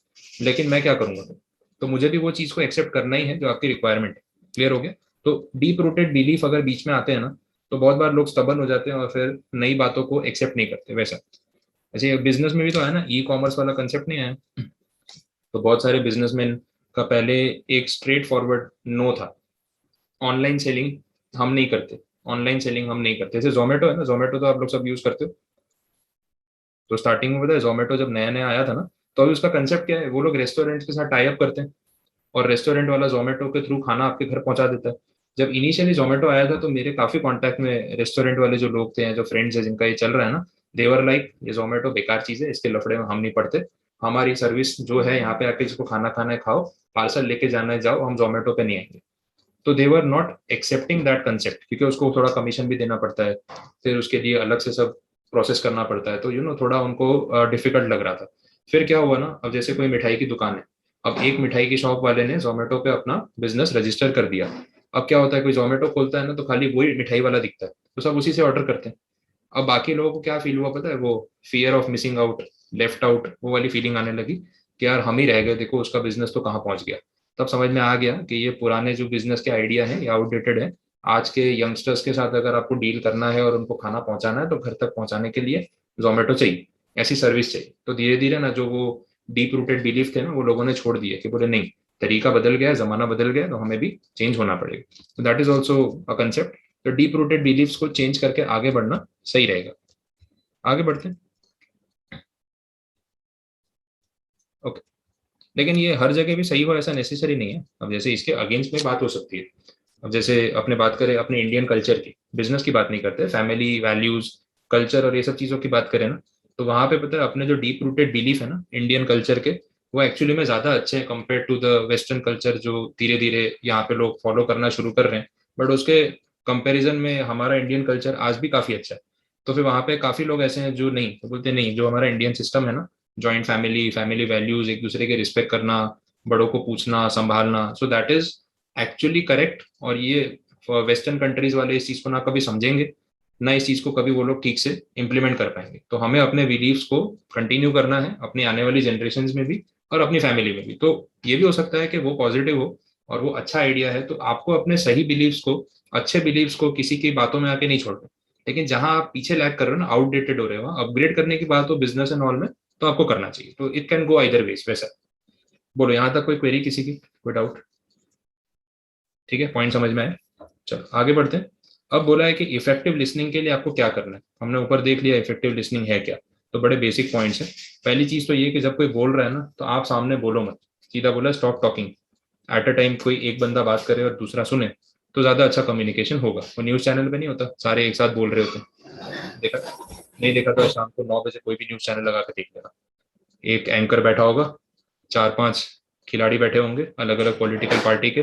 लेकिन मैं क्या करूंगा? तो मुझे भी वो चीज को एक्सेप्ट करना ही है जो आपकी रिक्वायरमेंट है। क्लियर हो गया? तो डीप रूटेड बिलीफ अगर बीच में आते हैं ना, तो बहुत बार लोग स्टबन हो जाते हैं और फिर नई बातों को एक्सेप्ट नहीं करते। वैसा ऐसे बिजनेस में भी तो है ना, ई कॉमर्स वाला कंसेप्ट नहीं है? तो बहुत सारे बिजनेसमैन का पहले एक स्ट्रेट फॉरवर्ड नो था, ऑनलाइन सेलिंग हम नहीं करते, ऑनलाइन सेलिंग हम नहीं करते। जैसे जोमेटो है ना, जोमेटो तो आप लोग सब यूज करते हो। तो स्टार्टिंग में पता है जोमेटो जब नया नया आया था ना, तो अभी उसका कंसेप्ट क्या है, वो लोग रेस्टोरेंट के साथ टाई अप करते हैं और रेस्टोरेंट वाला जोमेटो के थ्रू खाना आपके घर पहुंचा देता है। जब इनिशियली जोमेटो आया था तो मेरे काफी कांटेक्ट में रेस्टोरेंट वाले जो लोग थे, जो फ्रेंड्स है जिनका ये चल रहा है ना, देवर लाइक ये जोमेटो बेकार चीज है, इसके लफड़े में हम नहीं पड़ते, हमारी सर्विस जो है यहाँ पे आके जिसको खाना खाना है खाओ, पार्सल लेके जाना है जाओ, हम जोमेटो पे नहीं आएंगे। तो they were not accepting that concept, क्योंकि उसको थोड़ा कमीशन भी देना पड़ता है, फिर उसके लिए अलग से सब प्रोसेस करना पड़ता है, तो थोड़ा उनको डिफिकल्ट लग रहा था। फिर क्या हुआ ना, अब जैसे कोई मिठाई की दुकान है, अब एक मिठाई की शॉप वाले ने जोमेटो पे अपना बिजनेस रजिस्टर कर दिया। अब क्या होता है, कोई जोमेटो खोलता है ना तो खाली वही मिठाई वाला दिखता है, तो सब उसी से ऑर्डर करते हैं। अब बाकी लोगों को क्या फील हुआ पता है, वो fear of missing out, left out, वो वाली फीलिंग आने लगी कि यार हम ही रह गए, देखो उसका बिजनेस तो कहाँ पहुंच गया। तब समझ में आ गया कि ये पुराने जो बिजनेस के आइडिया है ये आउटडेटेड है। आज के यंगस्टर्स के साथ अगर आपको डील करना है और उनको खाना पहुंचाना है तो घर तक पहुंचाने के लिए जोमेटो चाहिए, ऐसी सर्विस चाहिए। तो धीरे धीरे ना जो वो डीप रूटेड बिलीफ थे ना वो लोगों ने छोड़ दिए, कि बोले नहीं, तरीका बदल गया है, जमाना बदल गया है, तो हमें भी चेंज होना पड़ेगा। तो that is also a concept. तो डीप रूटेड बिलीफ्स को चेंज करके आगे बढ़ना सही रहेगा। आगे बढ़ते हैं। ओके। लेकिन ये हर जगह भी सही हो ऐसा नेसेसरी नहीं है। अब जैसे इसके अगेंस्ट में बात हो सकती है। अब जैसे अपने बात करें अपने इंडियन कल्चर की, बिजनेस की बात नहीं करते, फैमिली वैल्यूज, कल्चर और ये सब चीज़ों की बात करें ना, तो वहाँ पे पता है अपने जो डीप रूटेड बिलीफ है ना इंडियन कल्चर के, वो एक्चुअली में ज़्यादा अच्छे हैं compare to the western culture जो धीरे धीरे यहाँ पे लोग फॉलो करना शुरू कर रहे हैं। बट उसके कंपैरिजन में हमारा इंडियन कल्चर आज भी काफ़ी अच्छा है। तो फिर वहाँ पे काफ़ी लोग ऐसे हैं जो नहीं, तो बोलते नहीं, जो हमारा इंडियन सिस्टम है ना, जॉइंट फैमिली, फैमिली वैल्यूज, एक दूसरे के रिस्पेक्ट करना, बड़ों को पूछना संभालना, so that is actually correct. और ये वेस्टर्न कंट्रीज वाले इस चीज को ना कभी समझेंगे, ना इस चीज को कभी वो लोग ठीक से इम्प्लीमेंट कर पाएंगे। तो हमें अपने बिलीव्स को कंटिन्यू करना है अपनी आने वाली जनरेशन में भी और अपनी फैमिली में भी। तो ये भी हो सकता है कि वो पॉजिटिव हो और वो अच्छा आइडिया है, तो आपको अपने सही बिलीव्स को, अच्छे बिलीव्स को किसी की बातों में आके नहीं छोड़ना। लेकिन जहां आप पीछे लैग कर रहे हो ना, आउटडेटेड हो रहे हो, अपग्रेड करने की बात हो बिजनेस एंड ऑल में, तो आपको करना चाहिए। तो it can go either ways वैसा। बोलो यहाँ तक कोई क्वेरी किसी की, कोई डाउट? ठीक है, पॉइंट समझ में आए। चलो आगे बढ़ते हैं। अब बोला है कि इफेक्टिव लिसनिंग के लिए आपको क्या करना है। हमने ऊपर देख लिया इफेक्टिव लिसनिंग है क्या। तो बड़े बेसिक पॉइंट्स हैं। पहली चीज तो ये कि जब कोई बोल रहा है ना तो आप सामने बोलो मत, सीधा बोला stop talking. At a time कोई एक बंदा बात करे और दूसरा सुने तो ज्यादा अच्छा कम्युनिकेशन होगा। वो न्यूज चैनल पे नहीं होता, सारे एक साथ बोल रहे होते हैं। देखा? नहीं देखा तो शाम को 9 बजे कोई भी न्यूज चैनल लगा के देख लेना। एक एंकर बैठा होगा, 4-5 खिलाड़ी बैठे होंगे अलग अलग पॉलिटिकल पार्टी के,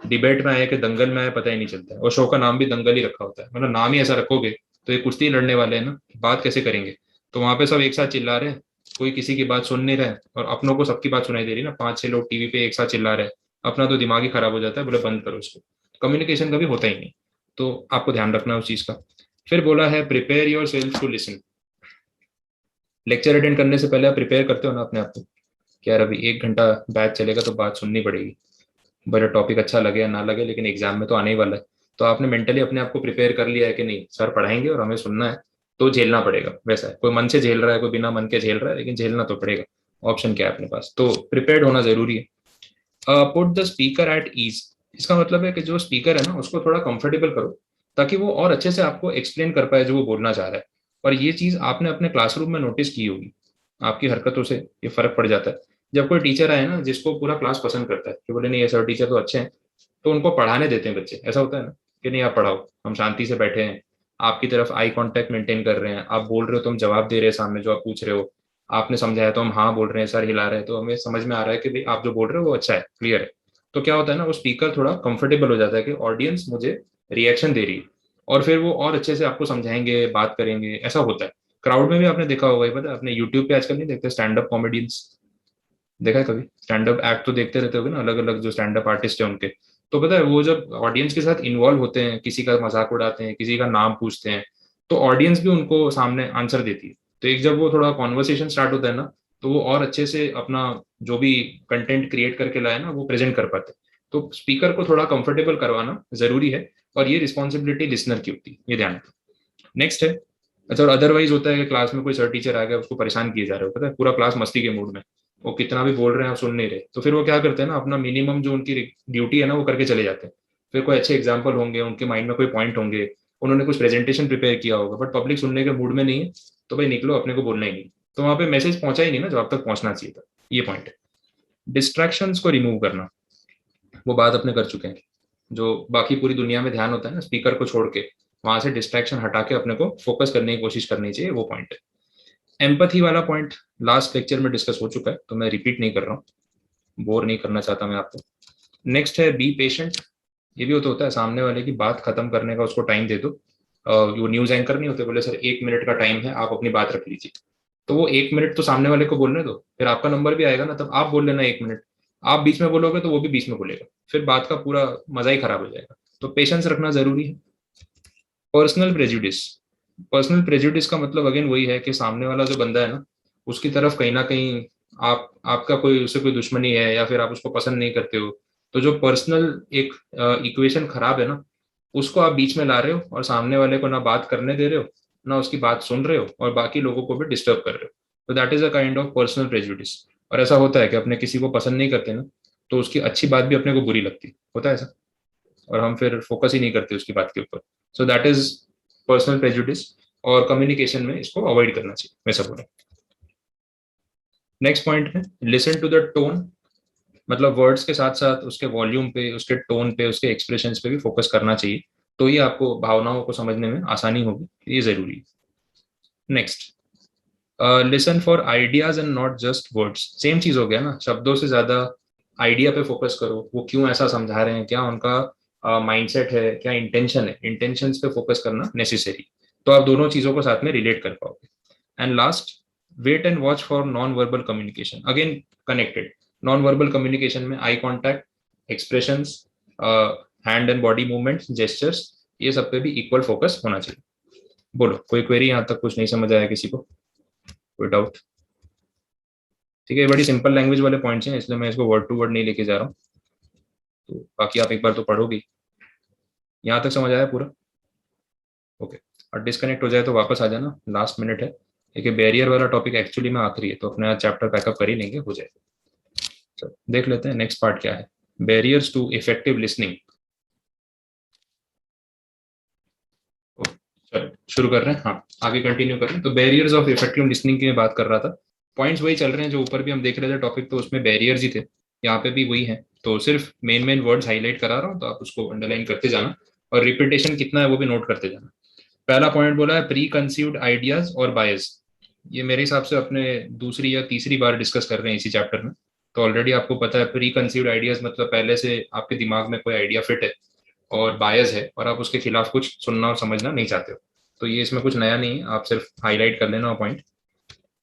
डिबेट में आए कि दंगल में आए पता ही नहीं चलता है। और शो का नाम भी दंगल ही रखा होता है, मतलब नाम ही ऐसा रखोगे तो ये कुश्ती लड़ने वाले हैं ना, बात कैसे करेंगे। तो वहां पे सब एक साथ चिल्ला रहे हैं, कोई किसी की बात सुन नहीं रहा है, और अपनों को सबकी बात सुनाई दे रही है ना, 5-6 लोग टीवी पे एक साथ चिल्ला रहे हैं, अपना तो दिमाग ही खराब हो जाता है। बोले बंद करो इसको, कम्युनिकेशन कभी होता ही नहीं। तो आपको ध्यान रखना है उस चीज का। फिर बोला है prepare yourself to listen. Lecture attend करने से पहले आप प्रिपेयर करते हो ना अपने आप को, कि यार अभी 1 घंटा बैच चलेगा तो बात सुननी पड़ेगी, भले टॉपिक अच्छा लगे या ना लगे, लेकिन एग्जाम में तो आने ही वाला है। तो आपने मेंटली अपने आप को प्रिपेयर कर लिया है कि नहीं, सर पढ़ाएंगे और हमें सुनना है, तो झेलना पड़ेगा। वैसा है, कोई मन से झेल रहा है, कोई बिना मन के झेल रहा है, लेकिन झेलना तो पड़ेगा। ऑप्शन क्या है अपने पास, तो प्रिपेयर्ड होना जरूरी है। Put the speaker at ease. इसका मतलब है कि जो स्पीकर है ना उसको थोड़ा कंफर्टेबल करो, ताकि वो और अच्छे से आपको एक्सप्लेन कर पाए जो वो बोलना चाह रहा है। और ये चीज आपने अपने क्लासरूम में नोटिस की होगी, आपकी हरकतों से ये फर्क पड़ जाता है। जब कोई टीचर आए ना जिसको पूरा क्लास पसंद करता है, कि बोले नहीं ये सर टीचर तो अच्छे हैं, तो उनको पढ़ाने देते हैं बच्चे। ऐसा होता है ना कि नहीं आप पढ़ाओ, हम शांति से बैठे हैं, आपकी तरफ आई कांटेक्ट मेंटेन कर रहे हैं, आप बोल रहे हो तो हम जवाब दे रहे हैं सामने जो आप पूछ रहे हो, आपने समझाया तो हम हाँ बोल रहे हैं, सर हिला रहे हैं, तो हमें समझ में आ रहा है कि भाई आप जो बोल रहे हो वो अच्छा है, क्लियर है। तो क्या होता है ना, वो स्पीकर थोड़ा कंफर्टेबल हो जाता है कि ऑडियंस मुझे रिएक्शन दे रही है, और फिर वो और अच्छे से आपको समझाएंगे, बात करेंगे। ऐसा होता है क्राउड में भी, आपने देखा होगा, ये पता है अपने यूट्यूब पे आजकल नहीं देखते स्टैंड अप कॉमेडियंस, देखा है कभी? स्टैंड अप एक्ट तो देखते रहते होगे ना, अलग अलग जो स्टैंड अप आर्टिस्ट है उनके। तो पता है वो जब ऑडियंस के साथ इन्वॉल्व होते हैं, किसी का मजाक उड़ाते हैं, किसी का नाम पूछते हैं, तो ऑडियंस भी उनको सामने आंसर देती है। तो एक जब वो थोड़ा कॉन्वर्सेशन स्टार्ट होता है ना, तो वो और अच्छे से अपना जो भी कंटेंट क्रिएट करके लाए ना वो प्रेजेंट कर पाते हैं। तो स्पीकर को थोड़ा कंफर्टेबल करवाना जरूरी है, और ये रिस्पॉन्सिबिलिटी लिसनर की होती है, ये ध्यान रखो। नेक्स्ट है, अच्छा, और अदरवाइज होता है कि क्लास में कोई सर टीचर आ गया, उसको परेशान किए जा रहे हो, पता है पूरा क्लास मस्ती के मूड में, वो कितना भी बोल रहे हैं आप सुन नहीं रहे, तो फिर वो क्या करते हैं ना, अपना मिनिमम जो उनकी ड्यूटी है ना वो करके चले जाते हैं। फिर कोई अच्छे एग्जाम्पल होंगे, उनके माइंड में कोई पॉइंट होंगे, उन्होंने कुछ प्रेजेंटेशन प्रिपेयर किया होगा, बट पब्लिक सुनने के मूड में नहीं है, तो भाई निकलो, अपने को बोलना ही नहीं। तो वहां पे मैसेज पहुंचा ही नहीं ना जो आप तक पहुंचना चाहिए था। ये पॉइंट है। डिस्ट्रैक्शंस को रिमूव करना, वो बात अपने कर चुके हैं। जो बाकी पूरी दुनिया में ध्यान होता है ना, स्पीकर को छोड़ के वहां से डिस्ट्रैक्शन हटा के अपने को फोकस करने की कोशिश करनी चाहिए, वो पॉइंट है। एम्पथी वाला पॉइंट लास्ट लेक्चर में डिस्कस हो चुका है, तो मैं रिपीट नहीं कर रहा हूँ, बोर नहीं करना चाहता मैं आपको। नेक्स्ट है बी पेशेंट। ये भी होता है सामने वाले की बात खत्म करने का उसको टाइम दे दो। वो न्यूज एंकर नहीं होते, बोले सर 1 मिनट का टाइम है, आप अपनी बात रख लीजिए, तो वो 1 मिनट तो सामने वाले को बोलने दो, फिर आपका नंबर भी आएगा ना, तब आप बोल लेना 1 मिनट। आप बीच में बोलोगे तो वो भी बीच में बोलेगा, फिर बात का पूरा मजा ही खराब हो जाएगा। तो पेशेंस रखना जरूरी है। Personal prejudice. पर्सनल प्रेजुडिस का मतलब अगेन वही है कि सामने वाला जो बंदा है ना, उसकी तरफ कहीं ना कहीं आपका कोई उससे कोई दुश्मनी है, या फिर आप उसको पसंद नहीं करते हो। तो जो पर्सनल एक इक्वेशन खराब है ना, उसको आप बीच में ला रहे हो और सामने वाले को ना बात करने दे रहे हो, ना उसकी बात सुन रहे हो, और बाकी लोगों को भी डिस्टर्ब कर रहे हो। तो that is a kind of personal prejudice. और ऐसा होता है कि अपने किसी को पसंद नहीं करते ना, तो उसकी अच्छी बात भी अपने को बुरी लगती होता है ऐसा, और हम फिर फोकस ही नहीं करते उसकी बात के ऊपर। So that is personal prejudice, और कम्युनिकेशन में इसको अवॉइड करना चाहिए, वैसा बोला। नेक्स्ट पॉइंट है लिसन टू द टोन। मतलब वर्ड्स के साथ साथ उसके वॉल्यूम पे, उसके टोन पे, उसके एक्सप्रेशंस पे भी फोकस करना चाहिए, तो ये आपको भावनाओं को समझने में आसानी होगी, ये जरूरी है। Next, listen for ideas and not just words. Same चीज हो गया ना, शब्दों से ज्यादा आइडिया पे फोकस करो, वो क्यों ऐसा समझा रहे हैं, क्या उनका माइंडसेट है, क्या इंटेंशन है, इंटेंशंस पे फोकस करना नेसेसरी। तो आप दोनों चीजों को साथ में रिलेट कर पाओगे। And last, wait and watch for non verbal communication. Again connected, non verbal communication में eye contact, expressions, hand and body movements, gestures, ये सब पे भी इक्वल फोकस होना चाहिए। बोलो, कोई क्वेरी यहाँ तक कुछ नहीं समझ आया किसी को, कोई डाउट? ठीक है, ये बड़ी सिंपल लैंग्वेज वाले पॉइंट्स हैं, इसलिए मैं इसको वर्ड टू वर्ड नहीं लेके जा रहा हूँ, तो बाकी आप एक बार तो पढ़ोगे। यहाँ तक समझ आया पूरा? ओके। और डिस्कनेक्ट हो जाए तो वापस आ जाना, लास्ट मिनट है। देखिए बैरियर वाला टॉपिक एक्चुअली में आखिरी है, तो अपना चैप्टर पैकअप कर ही लेंगे, हो जाए। चलो देख लेते हैं नेक्स्ट पार्ट क्या है, बैरियर्स टू इफेक्टिव लिसनिंग। चलो शुरू कर रहे हैं, हाँ आगे कंटिन्यू कर रहे हैं। तो बैरियर्स ऑफ इफेक्टिव लिसनिंग की मैं बात कर रहा था। पॉइंट्स वही चल रहे हैं जो ऊपर भी हम देख रहे थे टॉपिक, तो उसमें बैरियर्स ही थे, यहाँ पे भी वही है। तो सिर्फ मेन मेन वर्ड्स हाईलाइट करा रहा हूँ, तो आप उसको अंडरलाइन करते जाना, और रिपीटेशन कितना है वो भी नोट करते जाना। पहला पॉइंट बोला है प्री कंसीव्ड आइडियाज और बायस। ये मेरे हिसाब से अपने दूसरी या तीसरी बार डिस्कस कर रहे हैं इसी चैप्टर में। तो ऑलरेडी आपको पता है प्री कंसीव्ड आइडियाज मतलब पहले से आपके दिमाग में कोई आइडिया फिट है और बायस है, और आप उसके खिलाफ कुछ सुनना और समझना नहीं चाहते हो। तो ये इसमें कुछ नया नहीं है, आप सिर्फ हाईलाइट कर लेना point.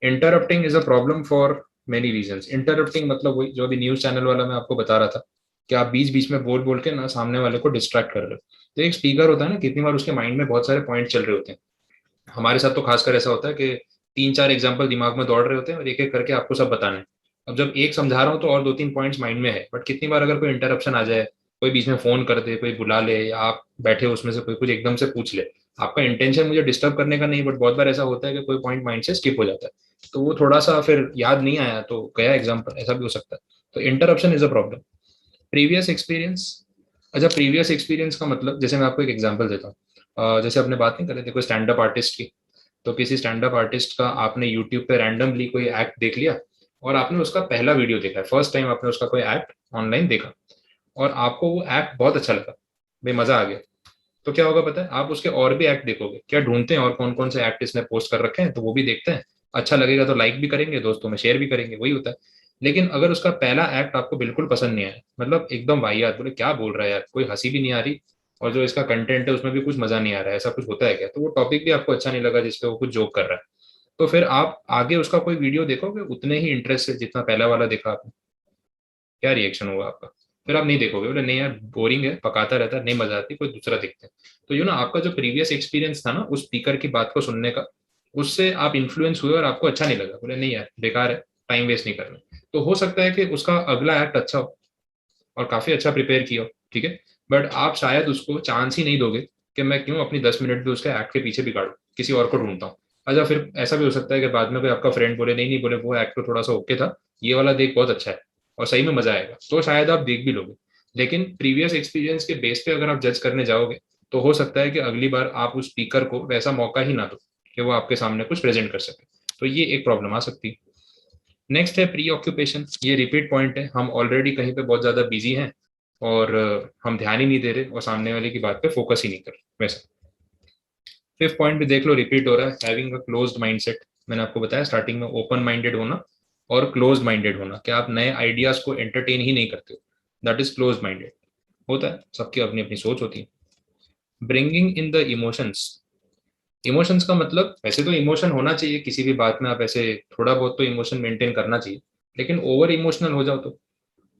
Interrupting is a problem for many reasons. Interrupting मतलब वही जो अभी न्यूज चैनल वाला मैं आपको बता रहा था, कि आप बीच बीच में बोल बोल के ना सामने वाले को डिस्ट्रैक्ट कर रहे हो। तो एक स्पीकर होता है ना, कितनी बार उसके माइंड में बहुत सारे पॉइंट चल रहे होते हैं। हमारे साथ तो खासकर ऐसा होता है कि 3-4 एग्जाम्पल दिमाग में दौड़ रहे होते हैं, और एक एक करके आपको सब बताना है। अब जब एक समझा रहा हूँ तो और 2-3 पॉइंट्स माइंड में है, बट कितनी बार अगर कोई इंटरप्शन आ जाए, कोई बीच में फोन कर दे, कोई बुला ले, या आप बैठे हो उसमें से कोई कुछ एकदम से पूछ ले, आपका इंटेंशन मुझे डिस्टर्ब करने का नहीं, बट बहुत बार ऐसा होता है कि कोई पॉइंट माइंड से स्किप हो जाता है, तो वो थोड़ा सा फिर याद नहीं आया तो गया एग्जाम्पल, ऐसा भी हो सकता है। तो interruption is a problem. Previous experience. अच्छा, प्रीवियस एक्सपीरियंस का मतलब, जैसे मैं आपको एक एग्जांपल देता हूँ। जैसे अपने बात नहीं कर रहे थे कोई स्टैंड अप आर्टिस्ट की, तो किसी स्टैंड अप आर्टिस्ट का आपने यूट्यूब पे रैंडमली कोई एक्ट देख लिया, और आपने उसका पहला वीडियो देखा है, फर्स्ट टाइम आपने उसका कोई एक्ट ऑनलाइन देखा, और आपको वो एक्ट बहुत अच्छा लगा, भाई मजा आ गया। तो क्या होगा पता है, आप उसके और भी एक्ट देखोगे, क्या ढूंढते हैं और कौन कौन से एक्ट इसने पोस्ट कर रखे हैं, तो वो भी देखते हैं। अच्छा लगेगा तो लाइक भी करेंगे, दोस्तों में शेयर भी करेंगे, वही होता है। लेकिन अगर उसका पहला एक्ट आपको बिल्कुल पसंद नहीं आया, मतलब एकदम वाहियात, बोले क्या बोल रहा है यार, कोई हंसी भी नहीं आ रही, और जो इसका कंटेंट है उसमें भी कुछ मजा नहीं आ रहा है, ऐसा कुछ होता है क्या, तो वो टॉपिक भी आपको अच्छा नहीं लगा जिसपे वो कुछ जोक कर रहा है, तो फिर आप आगे उसका कोई वीडियो देखोगे उतने ही इंटरेस्ट से जितना पहला वाला देखा आपने? क्या रिएक्शन होगा आपका? फिर आप नहीं देखोगे, बोले नहीं यार बोरिंग है, पकाता रहता है, नहीं मजा आती, कोई दूसरा देखते हैं। तो यू ना, आपका जो प्रीवियस एक्सपीरियंस था ना उस स्पीकर की बात को सुनने का, उससे आप इन्फ्लुएंस हुए और आपको अच्छा नहीं लगा, बोले नहीं यार बेकार है, टाइम वेस्ट नहीं करना। तो हो सकता है कि उसका अगला एक्ट अच्छा हो और काफी अच्छा प्रिपेयर किया हो, ठीक है, बट आप शायद उसको चांस ही नहीं दोगे कि मैं क्यों अपनी 10 मिनट भी उसके एक्ट के पीछे बिगाड़ू, किसी और को ढूंढता हूँ। अच्छा, फिर ऐसा भी हो सकता है कि बाद में कोई आपका फ्रेंड बोले नहीं नहीं, बोले वो एक्ट तो थोड़ा सा ओके था, ये वाला देख बहुत अच्छा है, और सही में मजा आएगा, तो शायद आप देख भी लोगे। लेकिन प्रीवियस एक्सपीरियंस के बेस पे अगर आप जज करने जाओगे, तो हो सकता है कि अगली बार आप उस स्पीकर को वैसा मौका ही ना दो कि वो आपके सामने कुछ प्रेजेंट कर सके। तो ये एक प्रॉब्लम आ सकती है। नेक्स्ट है प्री ऑक्यूपेशन। ये रिपीट पॉइंट है, हम ऑलरेडी कहीं पे बहुत ज्यादा बिजी हैं, और हम ध्यान ही नहीं दे रहे, और सामने वाले की बात पे फोकस ही नहीं कर रहे वैसा। फिफ्थ पॉइंट भी देख लो, रिपीट हो रहा है, हैविंग अ क्लोज्ड माइंडसेट। मैंने आपको बताया स्टार्टिंग में, ओपन माइंडेड होना और क्लोज माइंडेड होना, कि आप नए आइडियाज को एंटरटेन ही नहीं करते हो, दैट इज क्लोज माइंडेड। होता है, सबकी अपनी अपनी सोच होती है। Bringing in the emotions, emotions का मतलब वैसे तो इमोशन होना चाहिए किसी भी बात में, आप ऐसे थोड़ा बहुत तो इमोशन मेंटेन करना चाहिए, लेकिन ओवर इमोशनल हो जाओ तो,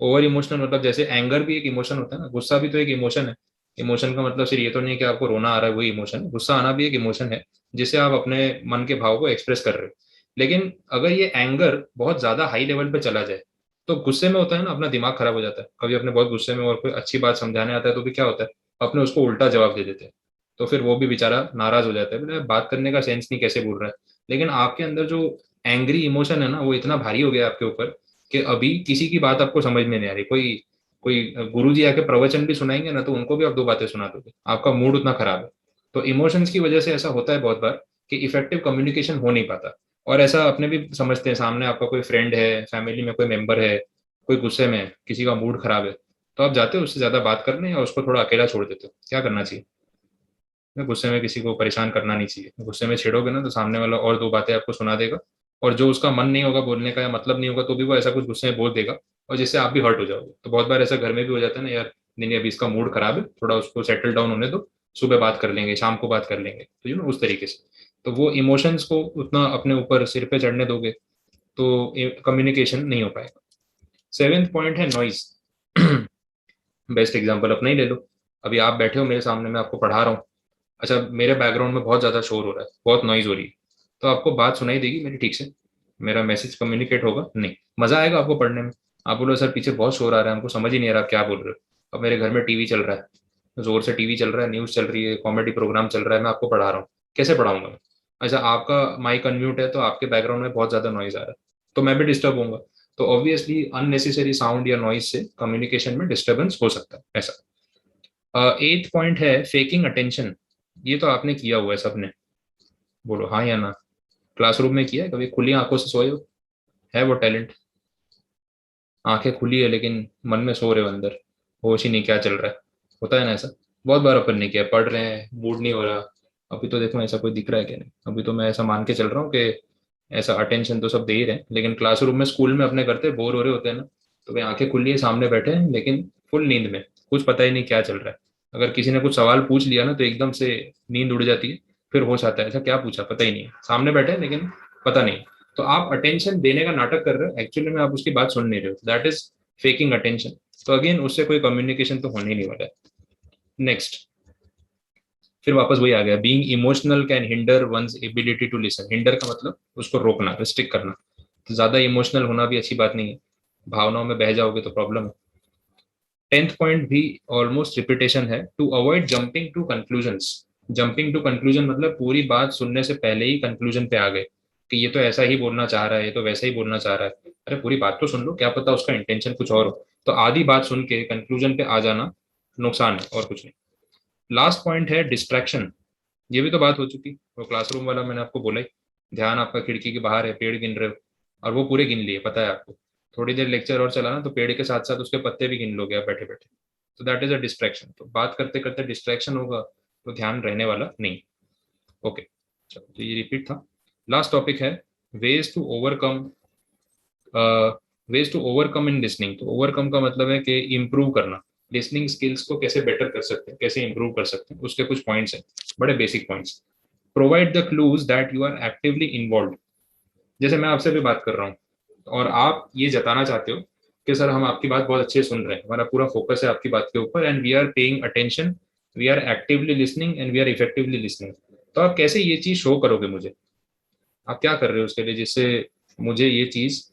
ओवर इमोशनल मतलब जैसे एंगर भी एक इमोशन होता है ना, गुस्सा भी तो एक इमोशन है। इमोशन का मतलब सिर्फ ये तो नहीं है कि आपको रोना आ रहा है वही इमोशन है, गुस्सा आना भी एक इमोशन है, जिससे आप अपने मन के भाव को एक्सप्रेस कर रहे हो। लेकिन अगर ये एंगर बहुत ज्यादा हाई लेवल पे चला जाए, तो गुस्से में होता है ना, अपना दिमाग खराब हो जाता है। कभी अपने बहुत गुस्से में और कोई अच्छी बात समझाने आता है तो भी क्या होता है, अपने उसको उल्टा जवाब दे देते हैं, तो फिर वो भी बेचारा नाराज हो जाता है, बोले बात करने का सेंस नहीं, कैसे बोल रहा है। लेकिन आपके अंदर जो एंग्री इमोशन है ना, वो इतना भारी हो गया आपके ऊपर कि अभी किसी की बात आपको समझ में नहीं आ रही। कोई कोई गुरु जी आके प्रवचन भी सुनाएंगे ना, तो उनको भी आप दो बातें सुना दोगे, आपका मूड उतना खराब है। तो इमोशंस की वजह से ऐसा होता है बहुत बार कि इफेक्टिव कम्युनिकेशन हो नहीं पाता। और ऐसा अपने भी समझते हैं, सामने आपका कोई फ्रेंड है, फैमिली में कोई मेंबर है, कोई गुस्से में है, किसी का मूड खराब है, तो आप जाते हो उससे ज्यादा बात करने या उसको थोड़ा अकेला छोड़ देते हो? क्या करना चाहिए? गुस्से में किसी को परेशान करना नहीं चाहिए। गुस्से में छेड़ोगे ना तो सामने वाला और दो बातें आपको सुना देगा, और जो उसका मन नहीं होगा बोलने का या मतलब नहीं होगा, तो भी वो ऐसा कुछ गुस्से में बोल देगा, और जिससे आप भी हर्ट हो जाओगे। तो बहुत बार ऐसा घर में भी हो जाता है ना, यार नहीं नहीं, अभी इसका मूड खराब है, थोड़ा उसको सेटल डाउन होने दो, सुबह बात कर लेंगे, शाम को बात कर लेंगे, तो उस तरीके से। तो वो इमोशंस को उतना अपने ऊपर सिर पे चढ़ने दोगे तो कम्युनिकेशन नहीं हो पाएगा। सेवेंथ पॉइंट है नॉइज। बेस्ट एग्जाम्पल अपना ही ले लो। अभी आप बैठे हो मेरे सामने, मैं आपको पढ़ा रहा हूँ, अच्छा मेरे बैकग्राउंड में बहुत ज्यादा शोर हो रहा है, बहुत नॉइज हो रही है, तो आपको बात सुनाई देगी मेरी ठीक से? मेरा मैसेज कम्युनिकेट होगा? नहीं। मजा आएगा आपको पढ़ने में? आप बोलो सर पीछे बहुत शोर आ रहा है, हमको समझ ही नहीं आ रहा आप क्या बोल रहे हो। अब मेरे घर में टीवी चल रहा है, जोर से टीवी चल रहा है, न्यूज चल रही है, कॉमेडी प्रोग्राम चल रहा है, मैं आपको पढ़ा रहा हूँ, कैसे पढ़ाऊंगा मैं? अच्छा आपका माइक अनम्यूट है तो आपके बैकग्राउंड में बहुत ज्यादा नॉइज आ रहा है, तो मैं भी डिस्टर्ब होऊंगा। तो ऑब्वियसली अननेसेसरी साउंड या नॉइज से कम्युनिकेशन में डिस्टर्बेंस हो सकता है ऐसा। एथ पॉइंट है फेकिंग अटेंशन। ये तो आपने किया हुआ है सबने, बोलो हाँ या ना। क्लासरूम में किया है कभी, खुली आंखों से सोए हो? है वो टैलेंट? आंखें खुली है लेकिन मन में सो रहे हो अंदर, होश ही नहीं क्या चल रहा है। होता है ना ऐसा? बहुत बार अपन ने किया, पढ़ रहे हैं मूड नहीं हो रहा, अभी तो देखो ऐसा कोई दिख रहा है क्या नहीं, अभी तो मैं ऐसा मान के चल रहा हूँ कि ऐसा अटेंशन तो सब दे ही रहे हैं, लेकिन क्लासरूम में स्कूल में अपने करते बोर हो रहे होते हैं ना, तो भाई आंखें खुली है, सामने बैठे हैं लेकिन फुल नींद में, कुछ पता ही नहीं क्या चल रहा है। अगर किसी ने कुछ सवाल पूछ लिया ना तो एकदम से नींद उड़ जाती है, फिर होश आता है, ऐसा क्या पूछा पता ही नहीं है, सामने बैठे हैं लेकिन पता नहीं। तो आप अटेंशन देने का नाटक कर रहे हो, एक्चुअली में आप उसकी बात सुन नहीं रहे हो, दैट इज फेकिंग अटेंशन। तो अगेन उससे कोई कम्युनिकेशन तो होने ही नहीं वाला है। नेक्स्ट, फिर वापस वही आ गया, being emotional can hinder one's ability to listen. Hinder का मतलब उसको रोकना, रिस्ट्रिक्ट करना। तो ज्यादा इमोशनल होना भी अच्छी बात नहीं है, भावनाओं में बह जाओगे तो प्रॉब्लम है। टेंथ पॉइंट भी ऑलमोस्ट रिपीटेशन है, to avoid jumping to conclusions. Jumping to conclusion मतलब पूरी बात सुनने से पहले ही कंक्लूजन पे आ गए कि ये तो ऐसा ही बोलना चाह रहा है, ये तो वैसा ही बोलना चाह रहा है। अरे पूरी बात तो सुन लो, क्या पता उसका इंटेंशन कुछ और हो। तो आधी बात सुन के कंक्लूजन पे आ जाना नुकसान है और कुछ नहीं। लास्ट पॉइंट है डिस्ट्रैक्शन। ये भी तो बात हो चुकी, वो क्लासरूम वाला मैंने आपको बोला ही, ध्यान आपका खिड़की के बाहर है, पेड़ गिन रहे हो, और वो पूरे गिन लिए पता है आपको। थोड़ी देर लेक्चर और चला ना तो पेड़ के साथ साथ उसके पत्ते भी गिन लोगे आप बैठे बैठे। तो दैट इज अ डिस्ट्रैक्शन। तो बात करते करते डिस्ट्रैक्शन होगा तो ध्यान रहने वाला नहीं। ओके, चलो तो ये रिपीट था। लास्ट टॉपिक है ways to overcome, ways to overcome in listening. तो ओवरकम का मतलब है कि इम्प्रूव करना, लिसनिंग स्किल्स को कैसे बेटर कर सकते हैं, कैसे इंप्रूव कर सकते हैं, उसके कुछ पॉइंट्स हैं, बड़े basic points. Provide the clues that you are actively involve. जैसे मैं आपसे भी बात कर रहा हूँ और आप ये जताना चाहते हो कि सर हम आपकी बात बहुत अच्छे से सुन रहे हैं, हमारा पूरा फोकस है आपकी बात के ऊपर, and we are paying attention, we are actively listening and we are effectively listening. तो आप कैसे ये चीज शो करोगे मुझे? आप क्या कर रहे हो उसके लिए, जिससे मुझे ये चीज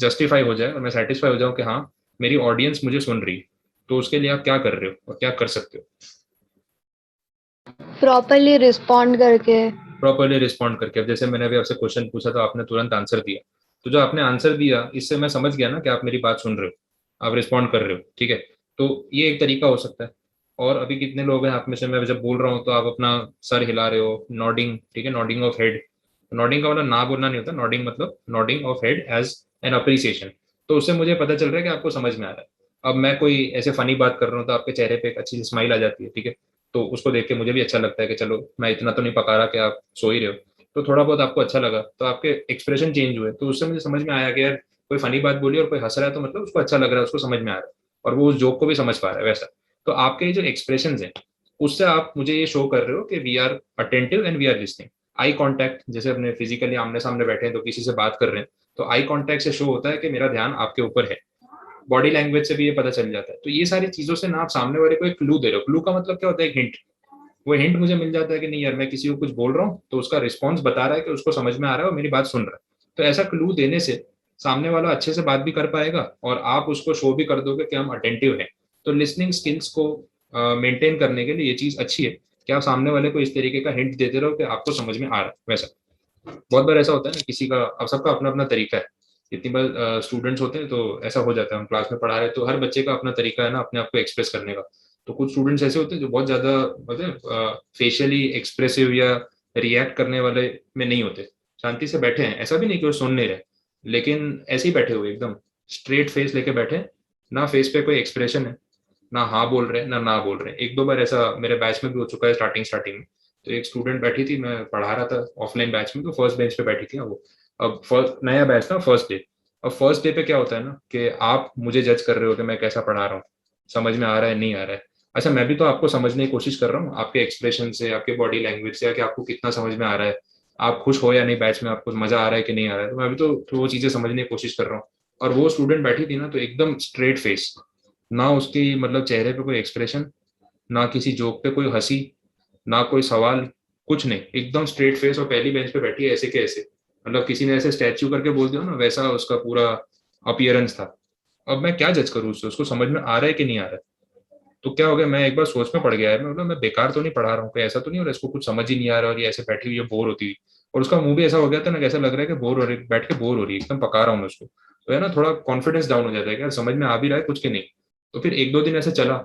जस्टिफाई हो जाए और मैं सेटिस्फाई हो जाऊं कि हाँ मेरी ऑडियंस मुझे सुन रही है? तो उसके लिए आप क्या कर रहे हो और क्या कर सकते हो? प्रॉपरली रिस्पॉन्ड करके। प्रॉपरली रिस्पॉन्ड करके। अब जैसे मैंने अभी आपसे क्वेश्चन पूछा तो आपने तुरंत आंसर दिया, तो जो आपने आंसर दिया इससे मैं समझ गया ना कि आप मेरी बात सुन रहे हो, आप रिस्पॉन्ड कर रहे हो, ठीक है। तो ये एक तरीका हो सकता है। और अभी कितने लोग हैं आप में से, मैं जब बोल रहा हूँ तो आप अपना सर हिला रहे हो, नॉडिंग, ठीक है, नॉडिंग ऑफ हेड। नॉडिंग का मतलब ना बोलना नहीं होता, नॉडिंग मतलब nodding of head as an appreciation. तो उससे मुझे पता चल रहा है कि आपको समझ में आ रहा है। अब मैं कोई ऐसे फनी बात कर रहा हूँ तो आपके चेहरे पे एक अच्छी सी स्माइल आ जाती है, ठीक है, तो उसको देख के मुझे भी अच्छा लगता है कि चलो मैं इतना तो नहीं पका रहा कि आप सो ही रहे हो। तो थोड़ा बहुत आपको अच्छा लगा, तो आपके एक्सप्रेशन चेंज हुए, तो उससे मुझे समझ में आया कि यार कोई फनी बात बोली और कोई हंस रहा है तो मतलब उसको अच्छा लग रहा है, उसको समझ में आ रहा है और वो उस जोक को भी समझ पा रहा है वैसा। तो आपके जो एक्सप्रेशन हैं उससे आप मुझे ये शो कर रहे हो कि we are attentive and we are listening. Eye contact, जैसे अपने फिजिकली आमने सामने बैठे हैं तो किसी से बात कर रहे हैं, तो आई कांटेक्ट से शो होता है कि मेरा ध्यान आपके ऊपर है। बॉडी लैंग्वेज से भी ये पता चल जाता है। तो ये सारी चीजों से ना आप सामने वाले को एक क्लू दे रहे हो। क्लू का मतलब क्या होता है? एक हिंट। वो हिंट मुझे मिल जाता है कि नहीं यार मैं किसी को कुछ बोल रहा हूँ तो उसका रिस्पॉन्स बता रहा है कि उसको समझ में आ रहा है और मेरी बात सुन रहा है। तो ऐसा क्लू देने से सामने वाला अच्छे से बात भी कर पाएगा और आप उसको शो भी कर दोगे कि हम अटेंटिव हैं। तो लिसनिंग स्किल्स को मेंटेन करने के लिए ये चीज अच्छी है कि आप सामने वाले को इस तरीके का हिंट देते रहो कि आपको समझ में आ रहा है वैसा। बहुत बार ऐसा होता है ना, किसी का, अब सबका अपना अपना तरीका है। इतनी बार स्टूडेंट्स होते हैं तो ऐसा हो जाता है, हम क्लास में पढ़ा रहे हैं तो हर बच्चे का अपना तरीका है ना अपने आप को एक्सप्रेस करने का। तो कुछ स्टूडेंट्स ऐसे होते हैं जो बहुत ज्यादा मतलब फेशियली एक्सप्रेसिव या रिएक्ट करने वाले में नहीं होते, शांति से बैठे हैं, ऐसा भी नहीं कि वो सुन नहीं रहे, लेकिन ऐसे ही बैठे हुए एकदम स्ट्रेट फेस लेके बैठे हैं, ना फेस पे कोई एक्सप्रेशन है, ना हाँ बोल रहे हैं ना बोल रहे हैं। एक दो बार ऐसा मेरे बैच में भी हो चुका है स्टार्टिंग में। तो एक स्टूडेंट बैठी थी, मैं पढ़ा रहा था ऑफलाइन बैच में, तो फर्स्ट बेंच पे बैठी थी वो। अब फर्स्ट नया बैच था, फर्स्ट डे। अब फर्स्ट डे पे क्या होता है ना कि आप मुझे जज कर रहे हो कि मैं कैसा पढ़ा रहा हूँ, समझ में आ रहा है नहीं आ रहा है। अच्छा, मैं भी तो आपको समझने की कोशिश कर रहा हूँ आपके एक्सप्रेशन से, आपके बॉडी लैंग्वेज से, कि आपको कितना समझ में आ रहा है, आप खुश हो या नहीं बैच में, आपको मजा आ रहा है कि नहीं आ रहा है। तो मैं भी तो वो चीजें समझने की कोशिश कर रहा हूँ। और वो स्टूडेंट बैठी थी ना तो एकदम स्ट्रेट फेस, ना उसकी मतलब चेहरे पे कोई एक्सप्रेशन, ना किसी जोक पे कोई हंसी, ना कोई सवाल, कुछ नहीं, एकदम स्ट्रेट फेस। और पहली बेंच पे बैठी है ऐसे के ऐसे, मतलब किसी ने ऐसे स्टैच्यू करके बोल दिया ना वैसा उसका पूरा अपीयरेंस था। अब मैं क्या जज करूँ उससे, उसको समझ में आ रहा है कि नहीं आ रहा है? तो क्या हो गया, मैं एक बार सोच में पड़ गया है, मैं मतलब मैं बेकार तो नहीं पढ़ा रहा हूँ, कोई ऐसा तो नहीं हो रहा इसको कुछ समझ ही नहीं आ रहा और ये ऐसे बैठी हुई है बोर होती हुई। और उसका मुंह भी ऐसा हो गया था ना, कैसा लग रहा है कि बोर हो रही, बैठ के बोर हो रही है, एकदम पका रहा हूँ मैं उसको। तो है ना, थोड़ा कॉन्फिडेंस डाउन हो जाता है कि यार समझ में आ भी रहा है कुछ के नहीं। तो फिर एक दो दिन ऐसे चला,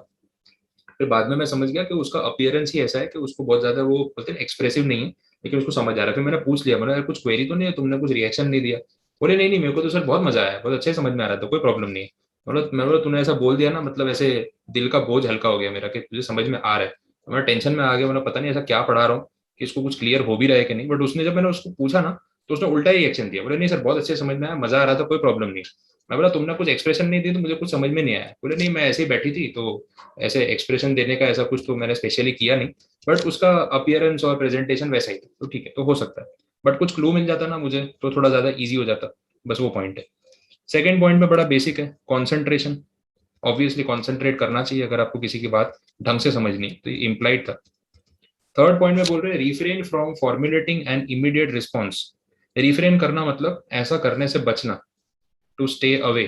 फिर बाद में मैं समझ गया कि उसका अपीयरेंस ही ऐसा है कि उसको बहुत ज्यादा वो बोलते हैं एक्सप्रेसिव नहीं है, लेकिन उसको समझ आ रहा है। फिर मैंने पूछ लिया, मैंने कुछ क्वेरी तो नहीं है, तुमने कुछ रिएक्शन नहीं दिया? बोले नहीं नहीं, मेरे को तो सर बहुत मजा आया, बहुत अच्छे से समझ में आ रहा था, कोई प्रॉब्लम नहीं है। मतलब मैं बोला तूने ऐसा बोल दिया ना, मतलब ऐसे दिल का बोझ हल्का हो गया मेरा कि तुझे समझ में आ रहा है। तो मैं टेंशन में आ गया, मतलब पता नहीं ऐसा क्या पढ़ा रहा हूँ कि इसको कुछ क्लियर हो भी रहा है कि नहीं। बट उसने, जब मैंने उसको पूछा ना, तो उसने उल्टा ही एक्शन दिया, बोले नहीं सर बहुत अच्छे से समझ में आया, मजा आ रहा था, कोई प्रॉब्लम नहीं। मैं बोला तुमने कुछ एक्सप्रेशन नहीं दी तो मुझे कुछ समझ में नहीं आया। बोले नहीं मैं ऐसे ही बैठी थी तो ऐसे एक्सप्रेशन देने का ऐसा कुछ तो मैंने स्पेशली किया नहीं, बट उसका अपीयरेंस और प्रेजेंटेशन वैसा ही था, तो ठीक है, तो हो सकता है। बट कुछ क्लू मिल जाता ना मुझे तो थोड़ा ज्यादा इजी हो जाता, बस वो पॉइंट है। सेकेंड पॉइंट में बड़ा बेसिक है, कॉन्सेंट्रेशन। ऑब्वियसली कॉन्सेंट्रेट करना चाहिए अगर आपको किसी की बात ढंग से समझनी है, तो ये इम्प्लाइड था। थर्ड पॉइंट में बोल रहे हैं refrain from formulating an immediate response. Refrain करना मतलब ऐसा करने से बचना, to stay away,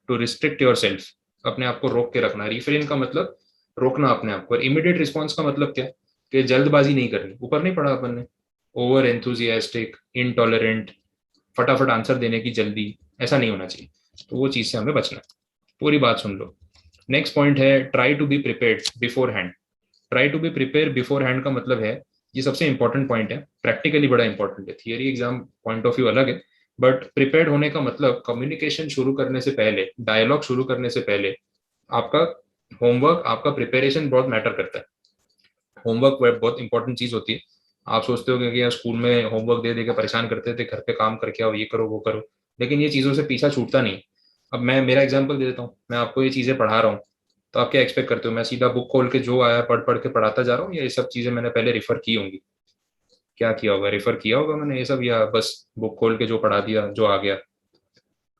to restrict yourself, अपने आप को रोक के रखना। रिफ्रेन का मतलब रोकना अपने आप को। और इमीडिएट रिस्पॉन्स का मतलब क्या, कि जल्दबाजी नहीं करनी। ऊपर नहीं पढ़ा अपन ने, ओवर एंथुजियास्टिक, इनटॉलरेंट, फटाफट आंसर देने की जल्दी, ऐसा नहीं होना चाहिए। तो वो चीज से हमें बचना है। पूरी बात सुन लो। नेक्स्ट पॉइंट है try to be prepared beforehand. Try to be prepare beforehand का मतलब है, ये सबसे इंपॉर्टेंट पॉइंट है, प्रैक्टिकली बड़ा इंपॉर्टेंट है, theory exam point of view अलग है। बट प्रिपेयर्ड होने का मतलब कम्युनिकेशन शुरू करने से पहले, डायलॉग शुरू करने से पहले आपका होमवर्क, आपका प्रिपरेशन बहुत मैटर करता है। होमवर्क बहुत इंपॉर्टेंट चीज होती है। आप सोचते हो कि यार स्कूल में होमवर्क दे के परेशान करते थे, घर पे काम करके आओ, ये करो वो करो, लेकिन ये चीजों से पीछा छूटता नहीं। अब मैं मेरा एग्जांपल दे देता हूँ, मैं आपको ये चीजें पढ़ा रहा हूँ, तो आप क्या एक्सपेक्ट करते हो, मैं सीधा बुक खोल के जो आया पढ़ पढ़ के पढ़ाता जा रहा हूँ, या ये सब चीजें मैंने पहले रिफर की होंगी? क्या किया होगा, रिफर किया होगा मैंने ये सब, या बस बुक खोल के जो पढ़ा दिया जो आ गया?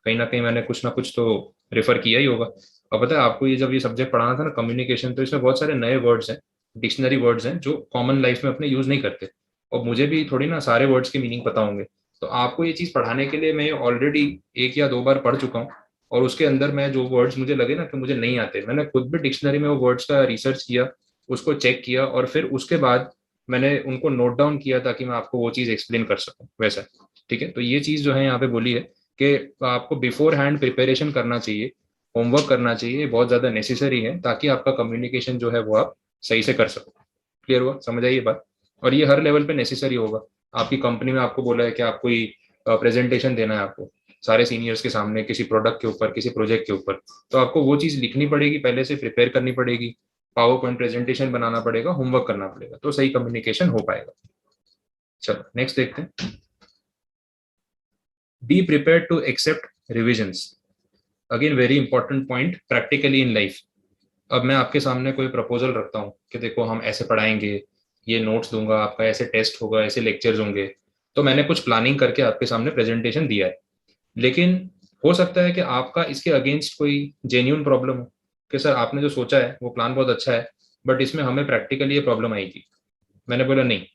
कहीं ना कहीं मैंने कुछ ना कुछ तो रेफर किया ही होगा। और पता है आपको, ये जब ये सब्जेक्ट पढ़ाना था ना कम्युनिकेशन, तो इसमें बहुत सारे नए वर्ड्स हैं, डिक्शनरी वर्ड्स हैं जो कॉमन लाइफ में अपने यूज नहीं करते। और मुझे भी थोड़ी ना सारे वर्ड्स के मीनिंग पता होंगे। तो आपको ये चीज पढ़ाने के लिए मैं ऑलरेडी एक या दो बार पढ़ चुका हूँ। और उसके अंदर मैं जो वर्ड्स मुझे लगे ना कि मुझे नहीं आते, मैंने खुद भी डिक्शनरी में वो वर्ड्स का रिसर्च किया, उसको चेक किया, और फिर उसके बाद मैंने उनको नोट डाउन किया ताकि मैं आपको वो चीज एक्सप्लेन कर सकूं वैसा। ठीक है, तो ये चीज जो है यहाँ पे बोली है कि आपको बिफोर हैंड प्रिपरेशन करना चाहिए, होमवर्क करना चाहिए, बहुत ज़्यादा नेसेसरी है, ताकि आपका कम्युनिकेशन जो है वो आप सही से कर सको। क्लियर हुआ, समझ आई ये बात? और ये हर लेवल पे नेसेसरी होगा। आपकी कंपनी में आपको बोला है कि आपको प्रेजेंटेशन देना है आपको सारे सीनियर्स के सामने, किसी प्रोडक्ट के ऊपर, किसी प्रोजेक्ट के ऊपर, तो आपको वो चीज़ लिखनी पड़ेगी, पहले से प्रिपेयर करनी पड़ेगी, पावर पॉइंट प्रेजेंटेशन बनाना पड़ेगा, होमवर्क करना पड़ेगा, तो सही कम्युनिकेशन हो पाएगा। चलो नेक्स्ट देखते हैं। Be prepare to accept revisions. Again very important point practically in life. अब मैं आपके सामने कोई प्रपोजल रखता हूँ कि देखो हम ऐसे पढ़ाएंगे, ये नोट्स दूंगा, आपका ऐसे टेस्ट होगा, ऐसे लेक्चर्स होंगे, तो मैंने कुछ प्लानिंग करके आपके सामने प्रेजेंटेशन दिया है। लेकिन हो सकता है कि आपका इसके अगेंस्ट कोई जेन्यून प्रॉब्लम हो कि सर आपने जो सोचा है वो प्लान बहुत अच्छा है, बट इसमें हमें प्रैक्टिकली ये प्रॉब्लम आएगी। मैंने बोला नहीं,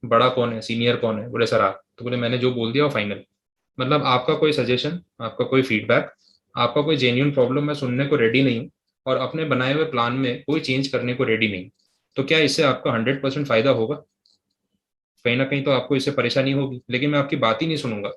बड़ा कौन है, सीनियर कौन है? बोले सर आप। तो बोले मैंने जो बोल दिया वो फाइनल। मतलब आपका कोई सजेशन, आपका कोई फीडबैक, आपका कोई जेन्यून प्रॉब्लम मैं सुनने को रेडी नहीं हूँ, और अपने बनाए हुए प्लान में कोई चेंज करने को रेडी नहीं। तो क्या इससे आपका 100% फायदा होगा? कहीं ना कहीं तो आपको इससे परेशानी होगी, लेकिन मैं आपकी बात ही नहीं सुनूंगा,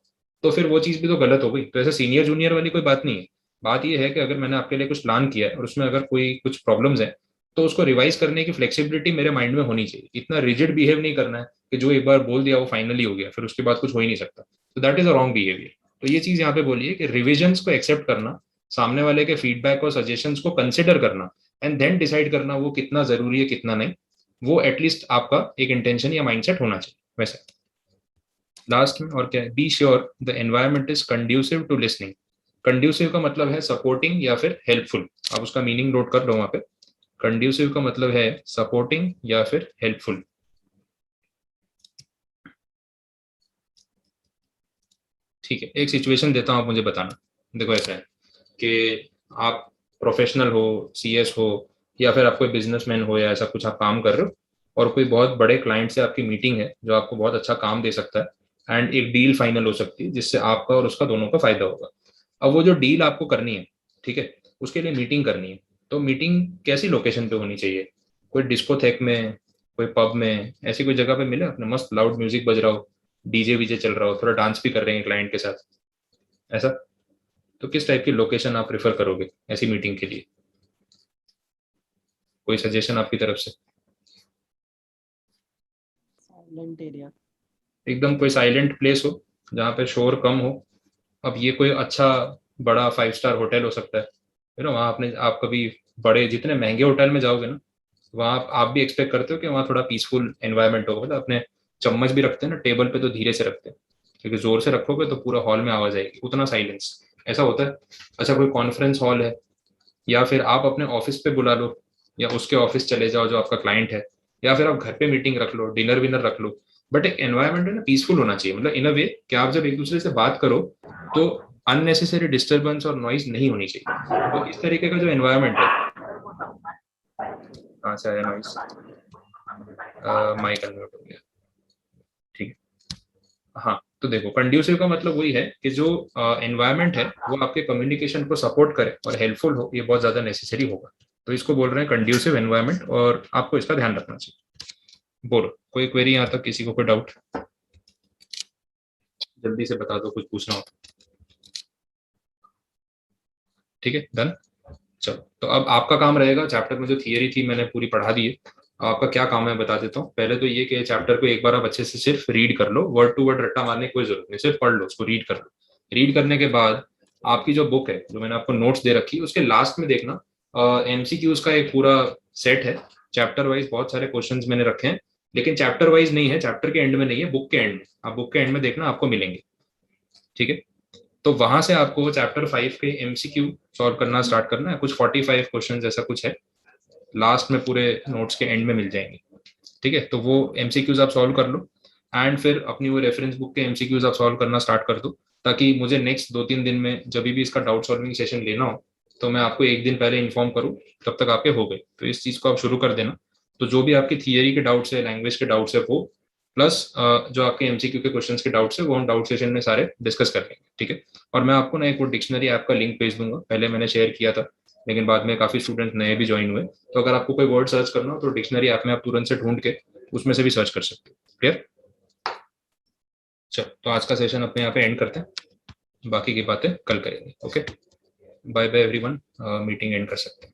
तो फिर वो चीज़ भी तो गलत हो गई। तो ऐसे सीनियर जूनियर वाली कोई बात नहीं है। बात ये है कि अगर मैंने आपके लिए कुछ प्लान किया है और उसमें अगर कोई कुछ प्रॉब्लम्स है, तो उसको रिवाइज करने की फ्लेक्सिबिलिटी मेरे माइंड में होनी चाहिए। इतना रिजिड बिहेव नहीं करना है कि जो एक बार बोल दिया वो फाइनली हो गया, फिर उसके बाद कुछ हो ही नहीं सकता। तो that is a wrong behaviour. तो ये चीज़ यहाँ पे बोलिए कि रिविजन्स को एक्सेप्ट करना, सामने वाले के फीडबैक और सजेशंस को कंसिडर करना, एंड देन डिसाइड करना वो कितना जरूरी है कितना नहीं, वो एटलीस्ट आपका एक इंटेंशन या माइंडसेट होना चाहिए। वैसे लास्ट में और क्या है, be sure the environment is conducive to listening. Conducive का मतलब है सपोर्टिंग या फिर हेल्पफुल। आप उसका मीनिंग नोट कर लो वहां पे। कंड्यूसिव का मतलब है सपोर्टिंग या फिर हेल्पफुल। ठीक है, एक सिचुएशन देता हूँ, आप मुझे बताना। देखो ऐसा है कि आप प्रोफेशनल हो, सीएस हो, या फिर आप कोई बिजनेसमैन हो, या ऐसा कुछ आप काम कर रहे हो, और कोई बहुत बड़े क्लाइंट से आपकी मीटिंग है जो आपको बहुत अच्छा काम दे सकता है, एंड एक डील फाइनल हो सकती है जिससे आपका और उसका दोनों का फायदा होगा। अब वो जो डील आपको करनी है, ठीक है, उसके लिए मीटिंग करनी है। तो मीटिंग कैसी लोकेशन पे होनी चाहिए? कोई डिस्कोथेक में, कोई पब में, ऐसी कोई जगह पे मिले अपने, मस्त लाउड म्यूजिक बज रहा हो, डीजे वीजे चल रहा हो, थोड़ा डांस भी कर रहे हैं क्लाइंट के साथ, ऐसा। तो किस टाइप की लोकेशन आप प्रेफर करोगे ऐसी मीटिंग के लिए? कोई सजेशन आपकी तरफ से? Silent area. एकदम कोई साइलेंट प्लेस हो जहाँ पे शोर कम हो। अब ये कोई अच्छा बड़ा 5 स्टार होटल हो सकता है, यू नो, वहाँ आपने आप कभी बड़े जितने महंगे होटल में जाओगे ना, वहाँ आप भी एक्सपेक्ट करते हो कि वहाँ थोड़ा पीसफुल एनवायरनमेंट होगा। मतलब अपने चम्मच भी रखते हैं ना टेबल पे तो धीरे से रखते हैं, क्योंकि जोर से रखोगे तो पूरा हॉल में आवाज आएगी, उतना साइलेंस। ऐसा होता है। अच्छा कोई कॉन्फ्रेंस हॉल है, या फिर आप अपने ऑफिस पे बुला लो, या उसके ऑफिस चले जाओ जो आपका क्लाइंट है, या फिर आप घर पे मीटिंग रख लो, डिनर विनर रख लो, बट एक एनवायरनमेंट है ना पीसफुल होना चाहिए। मतलब इन अ वे कि आप जब एक दूसरे से बात करो तो अननेसेसरी डिस्टर्बेंस और नॉइज नहीं होनी चाहिए। तो इस तरीके का जो एनवायरनमेंट है, कहाँ से आया नॉइज? माइक कन्वर्ट हो गया, ठीक है। हाँ, तो देखो कंड्यूसिव का मतलब वही है कि जो एनवायरनमेंट है वो आपके कम्युनिकेशन को सपोर्ट करे और हेल्पफुल हो, ये बहुत ज्यादा नेसेसरी होगा। तो इसको बोल रहे हैं कंड्यूसिव एनवायरनमेंट, और आपको इसका ध्यान रखना चाहिए। बोलो कोई क्वेरी यहाँ तक, किसी को कोई डाउट? जल्दी से बता दो, कुछ पूछना हो। ठीक है, डन। चलो तो अब आपका काम रहेगा, चैप्टर में जो थियरी थी मैंने पूरी पढ़ा दी है। आपका क्या काम है बता देता हूँ। पहले तो ये कि चैप्टर को एक बार आप अच्छे से सिर्फ रीड कर लो, वर्ड टू वर्ड रट्टा मारने की कोई जरूरत नहीं, सिर्फ पढ़ लो उसको, रीड कर लो। रीड करने के बाद आपकी जो बुक है, जो मैंने आपको नोट्स दे रखी है, उसके लास्ट में देखना एमसीक्यूज का एक पूरा सेट है। चैप्टर वाइज बहुत सारे क्वेश्चन मैंने रखे हैं, लेकिन चैप्टर वाइज नहीं है, चैप्टर के एंड में नहीं है, बुक के एंड में। आप बुक के एंड में देखना, आपको मिलेंगे। ठीक है, तो वहां से आपको चैप्टर 5 के एमसीक्यू सॉल्व करना स्टार्ट करना है। कुछ 45 क्वेश्चन ऐसा कुछ है, लास्ट में पूरे नोट्स के एंड में मिल जाएंगे। ठीक है, तो वो एमसीक्यूज आप सॉल्व कर लो, एंड फिर अपनी वो रेफरेंस बुक के एमसीक्यूज आप सॉल्व करना स्टार्ट कर दो, ताकि मुझे नेक्स्ट 2-3 दिन में जब भी इसका डाउट सॉल्विंग सेशन लेना हो तो मैं आपको एक दिन पहले इन्फॉर्म करूँ, तब तक आपके हो गए। तो इस चीज को आप शुरू कर देना। तो जो भी आपकी थियरी के डाउट्स है, लैंग्वेज के डाउट्स है, वो प्लस जो आपके एमसीक्यू के क्वेश्चंस के डाउट्स है, वो हम डाउट सेशन में सारे डिस्कस कर लेंगे। ठीक है, और मैं आपको ना एक वो डिक्शनरी ऐप का लिंक भेज दूंगा, पहले मैंने शेयर किया था, लेकिन बाद में काफी स्टूडेंट नए भी ज्वाइन हुए। तो अगर आपको कोई वर्ड सर्च करना हो तो डिक्शनरी ऐप में आप तुरंत से ढूंढ के उसमें से भी सर्च कर सकते हो। क्लियर? चलो तो आज का सेशन अपने यहाँ पे एंड करते हैं, बाकी की बातें कल करेंगे। Okay, bye bye everyone, meeting end कर सकते हैं।